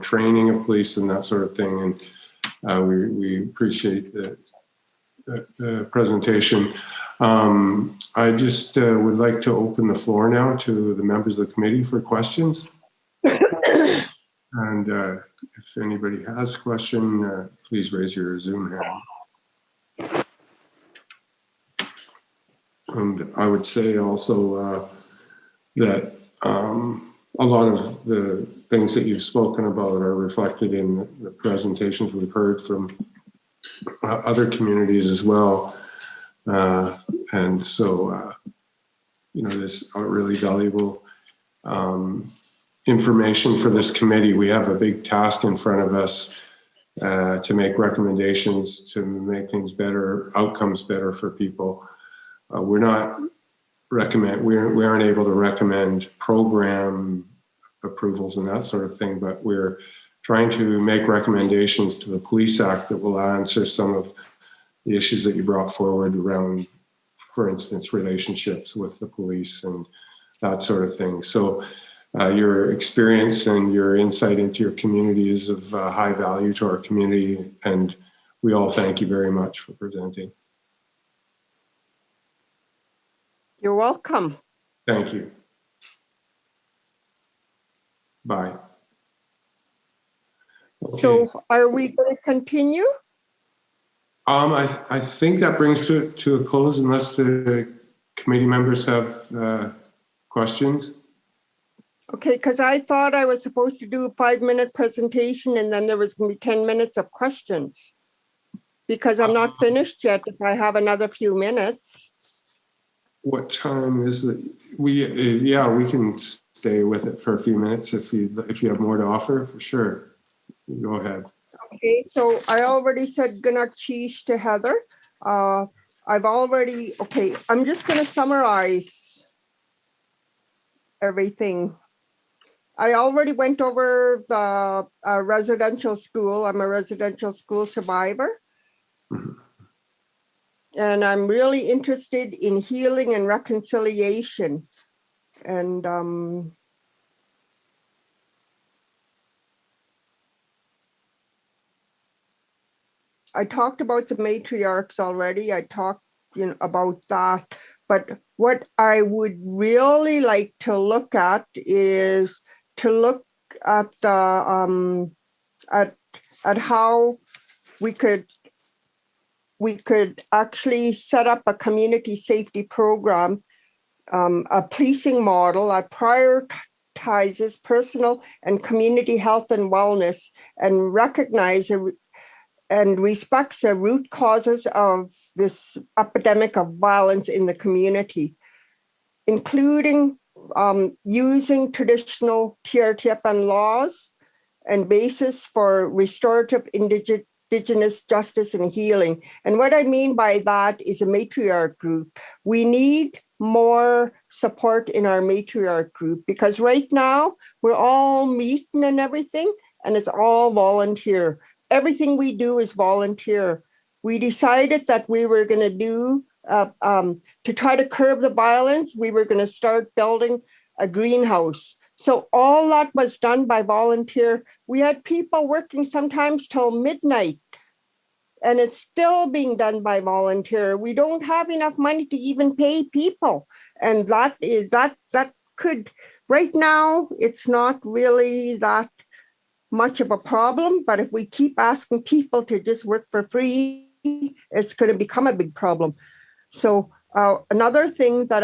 training of police and that sort of thing. And we appreciate the presentation. I just would like to open the floor now to the members of the committee for questions. And if anybody has a question, please raise your Zoom hand. And I would say also that a lot of the things that you've spoken about are reflected in the presentations we've heard from other communities as well. And so, there's a really valuable information for this committee. We have a big task in front of us to make recommendations to make things better, outcomes better for people. We aren't able to recommend program approvals and that sort of thing, but we're trying to make recommendations to the Police Act that will answer some of the issues that you brought forward around, for instance, relationships with the police and that sort of thing. So your experience and your insight into your community is of high value to our community, and we all thank you very much for presenting. You're welcome. Thank you. Bye. Okay. So are we going to continue? I think that brings to a close unless the committee members have questions. Okay, because I thought I was supposed to do a 5-minute presentation and then there was going to be 10 minutes of questions. Because I'm not finished yet if I have another few minutes. What time is it? We can stay with it for a few minutes if you have more to offer, for sure. Go ahead. Okay, so I already said G'nak Cheesh to Heather. I'm just going to summarize everything. I already went over the residential school. I'm a residential school survivor. Mm-hmm. And I'm really interested in healing and reconciliation. And I talked about the matriarchs already. I talked about that. But what I would really like to look at is to look at the at how we could actually set up a community safety program a policing model that prioritizes personal and community health and wellness and recognizes and respects the root causes of this epidemic of violence in the community, including using traditional TRTFN laws and basis for restorative Indigenous justice and healing. And what I mean by that is a matriarch group. We need more support in our matriarch group because right now we're all meeting and everything, and it's all volunteer. Everything we do is volunteer. We decided that we were going to do, to try to curb the violence, we were going to start building a greenhouse. So all that was done by volunteer. We had people working sometimes till midnight, and it's still being done by volunteer. We don't have enough money to even pay people. And that could, right now, it's not really that much of a problem, but if we keep asking people to just work for free, it's going to become a big problem. So another thing that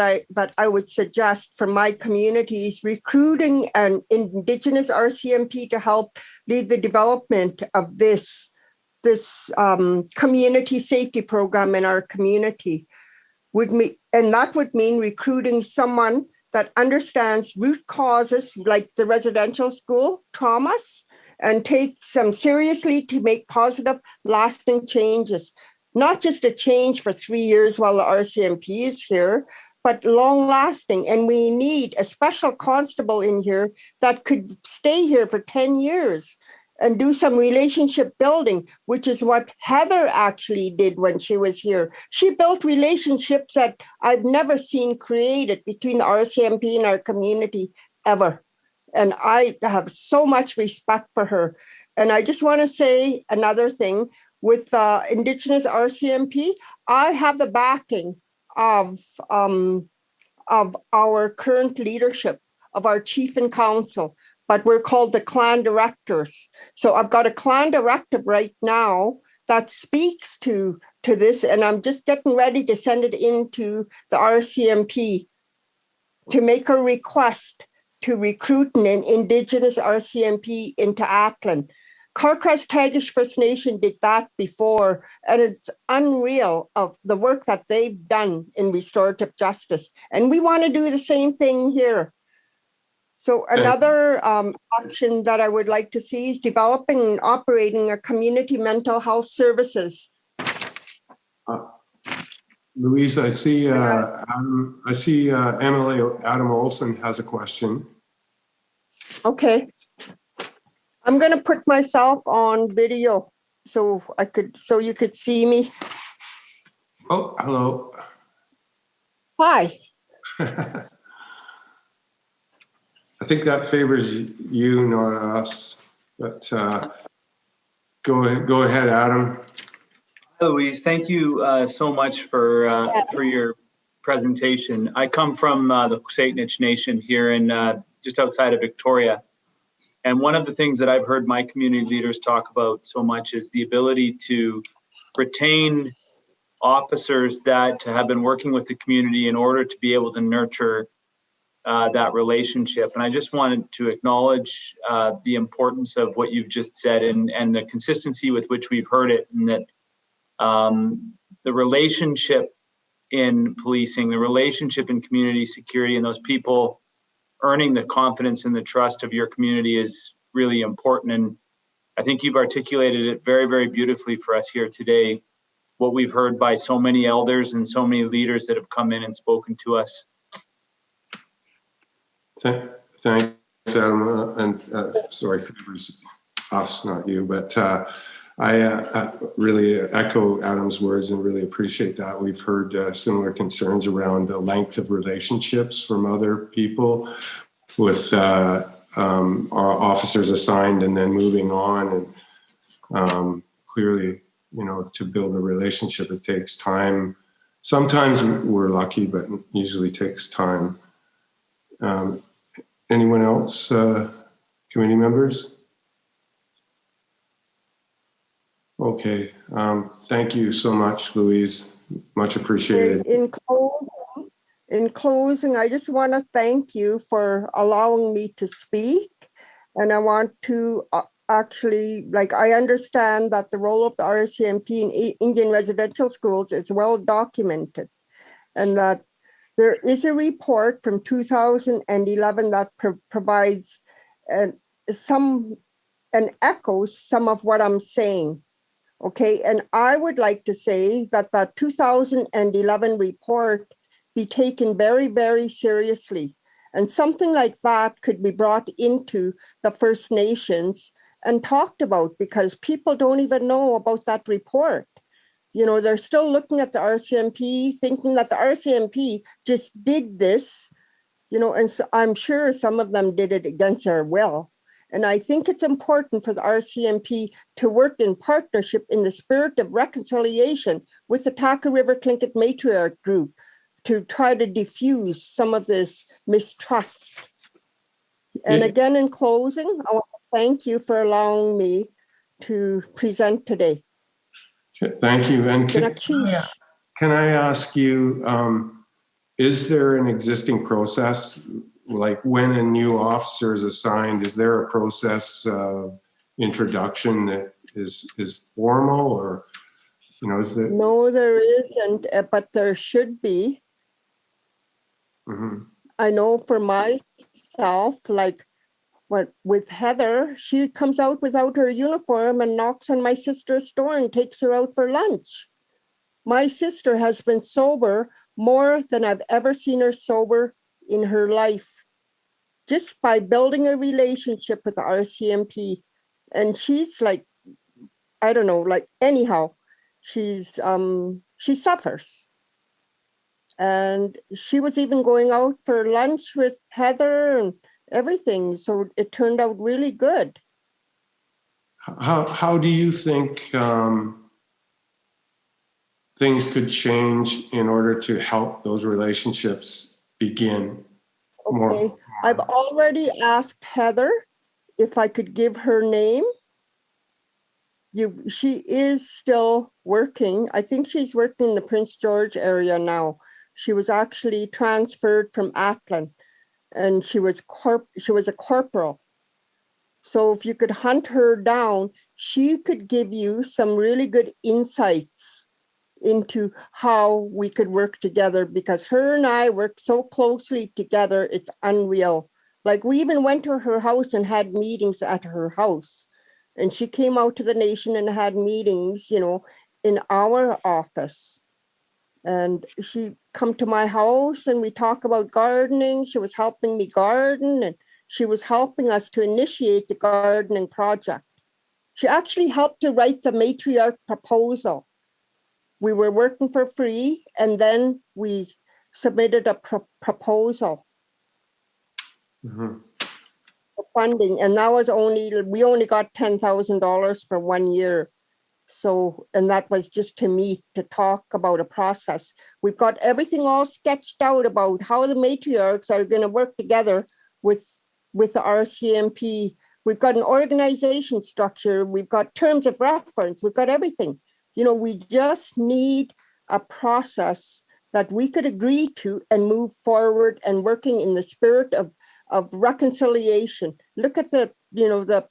I would suggest for my community is recruiting an Indigenous RCMP to help lead the development of this community safety program in our community. And that would mean recruiting someone that understands root causes like the residential school traumas and takes them seriously to make positive, lasting changes. Not just a change for 3 years while the RCMP is here, but long lasting. And we need a special constable in here that could stay here for 10 years and do some relationship building, which is what Heather actually did when she was here. She built relationships that I've never seen created between the RCMP and our community ever. And I have so much respect for her. And I just want to say another thing. With Indigenous RCMP, I have the backing of our current leadership, of our chief and council, but we're called the clan directors. So I've got a clan directive right now that speaks to this, and I'm just getting ready to send it into the RCMP to make a request to recruit an Indigenous RCMP into Ackland. Carcross Tagish First Nation did that before, and it's unreal of the work that they've done in restorative justice. And we want to do the same thing here. So another action that I would like to see is developing and operating a community mental health services. Louise, I see MLA Adam Olson has a question. Okay. I'm going to put myself on video so you could see me. Oh, hello. Hi. I think that favors you, not us. But go ahead, Adam. Hi, Louise. Thank you so much for your presentation. I come from the Saitnich Nation here in just outside of Victoria. And one of the things that I've heard my community leaders talk about so much is the ability to retain officers that have been working with the community in order to be able to nurture that relationship. And I just wanted to acknowledge the importance of what you've just said and the consistency with which we've heard it, and that the relationship in policing, the relationship in community security, and those people earning the confidence and the trust of your community is really important. And I think you've articulated it very, very beautifully for us here today, what we've heard by so many elders and so many leaders that have come in and spoken to us. Thanks, Adam. And sorry, favors us, not you, but I really echo Adam's words and really appreciate that. We've heard similar concerns around the length of relationships from other people with our officers assigned and then moving on. And clearly, to build a relationship, it takes time. Sometimes we're lucky, but it usually takes time. Anyone else, committee members? Okay, thank you so much, Louise. Much appreciated. In closing, In closing, I just want to thank you for allowing me to speak. And I want to actually, like, I understand that the role of the RCMP in Indian residential schools is well documented, and that there is a report from 2011 that provides and echoes some of what I'm saying. Okay, and I would like to say that that 2011 report be taken very, very seriously. And something like that could be brought into the First Nations and talked about, because people don't even know about that report. You know, they're still looking at the RCMP, thinking that the RCMP just did this, you know, and so I'm sure some of them did it against their will. And I think it's important for the RCMP to work in partnership in the spirit of reconciliation with the Taka River Tlingit Matriarch Group to try to diffuse some of this mistrust. And again, in closing, I want to thank you for allowing me to present today. Thank you. And can I ask you, is there an existing process, like when a new officer is assigned, is there a process of introduction that is formal, or, you know, is there? No, there isn't, but there should be. Mm-hmm. I know for myself, like with Heather, she comes out without her uniform and knocks on my sister's door and takes her out for lunch. My sister has been sober more than I've ever seen her sober in her life, just by building a relationship with the RCMP. And she's like, I don't know, like anyhow, she suffers. And she was even going out for lunch with Heather and everything. So it turned out really good. How do you think things could change in order to help those relationships begin? Okay, I've already asked Heather if I could give her name. She is still working. I think she's working in the Prince George area now. She was actually transferred from Athlone, and she was a corporal. So if you could hunt her down, she could give you some really good insights into how we could work together, because her and I work so closely together, it's unreal. Like, we even went to her house and had meetings at her house. And she came out to the nation and had meetings, you know, in our office. And she come to my house and we talk about gardening. She was helping me garden, and she was helping us to initiate the gardening project. She actually helped to write the matriarch proposal. We were working for free, and then we submitted a proposal for funding, and that was we only got $10,000 for 1 year. So, and that was just to meet, to talk about a process. We've got everything all sketched out about how the matriarchs are going to work together with the RCMP. We've got an organization structure. We've got terms of reference. We've got everything. You know, we just need a process that we could agree to and move forward and working in the spirit of reconciliation. Look at the, you know, the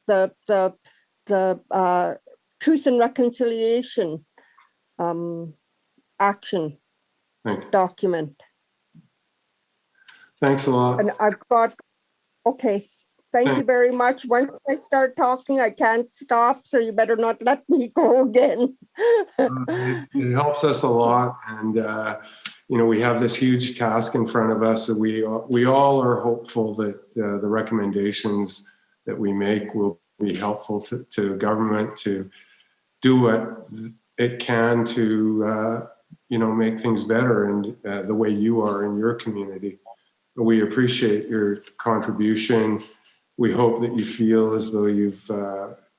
Truth and Reconciliation action document. Thanks a lot. And I've got, okay, thank you very much. Once I start talking, I can't stop, so you better not let me go again. It helps us a lot, and you know, we have this huge task in front of us. So we all are hopeful that the recommendations that we make will be helpful to government to do what it can to you know, make things better, and the way you are in your community. We appreciate your contribution. We hope that you feel as though you've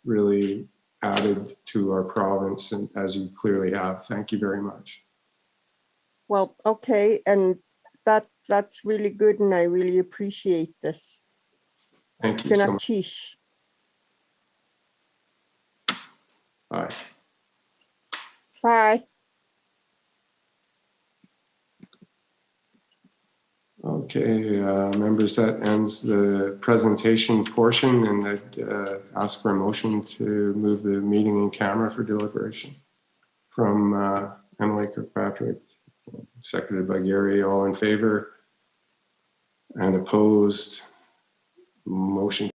really added to our province, and as you clearly have. Thank you very much. Well, okay, and that's really good, and I really appreciate this. Thank you so much. Bye. Bye. Okay, members, that ends the presentation portion, and I'd ask for a motion to move the meeting in camera for deliberation. From Emily Kirkpatrick, seconded by Gary. All in favor and opposed? Motion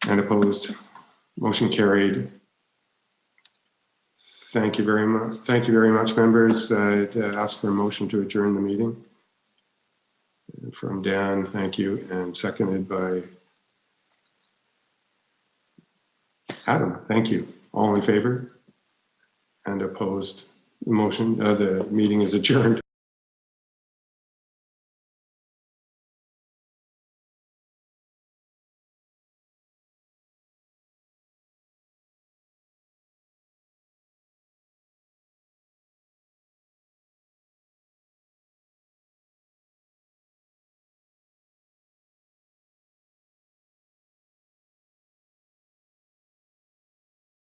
And opposed? Motion carried. Thank you very much. Thank you very much, members. I'd ask for a motion to adjourn the meeting. From Dan, thank you, and seconded by Adam. Thank you. All in favor? And opposed? The motion, the meeting is adjourned.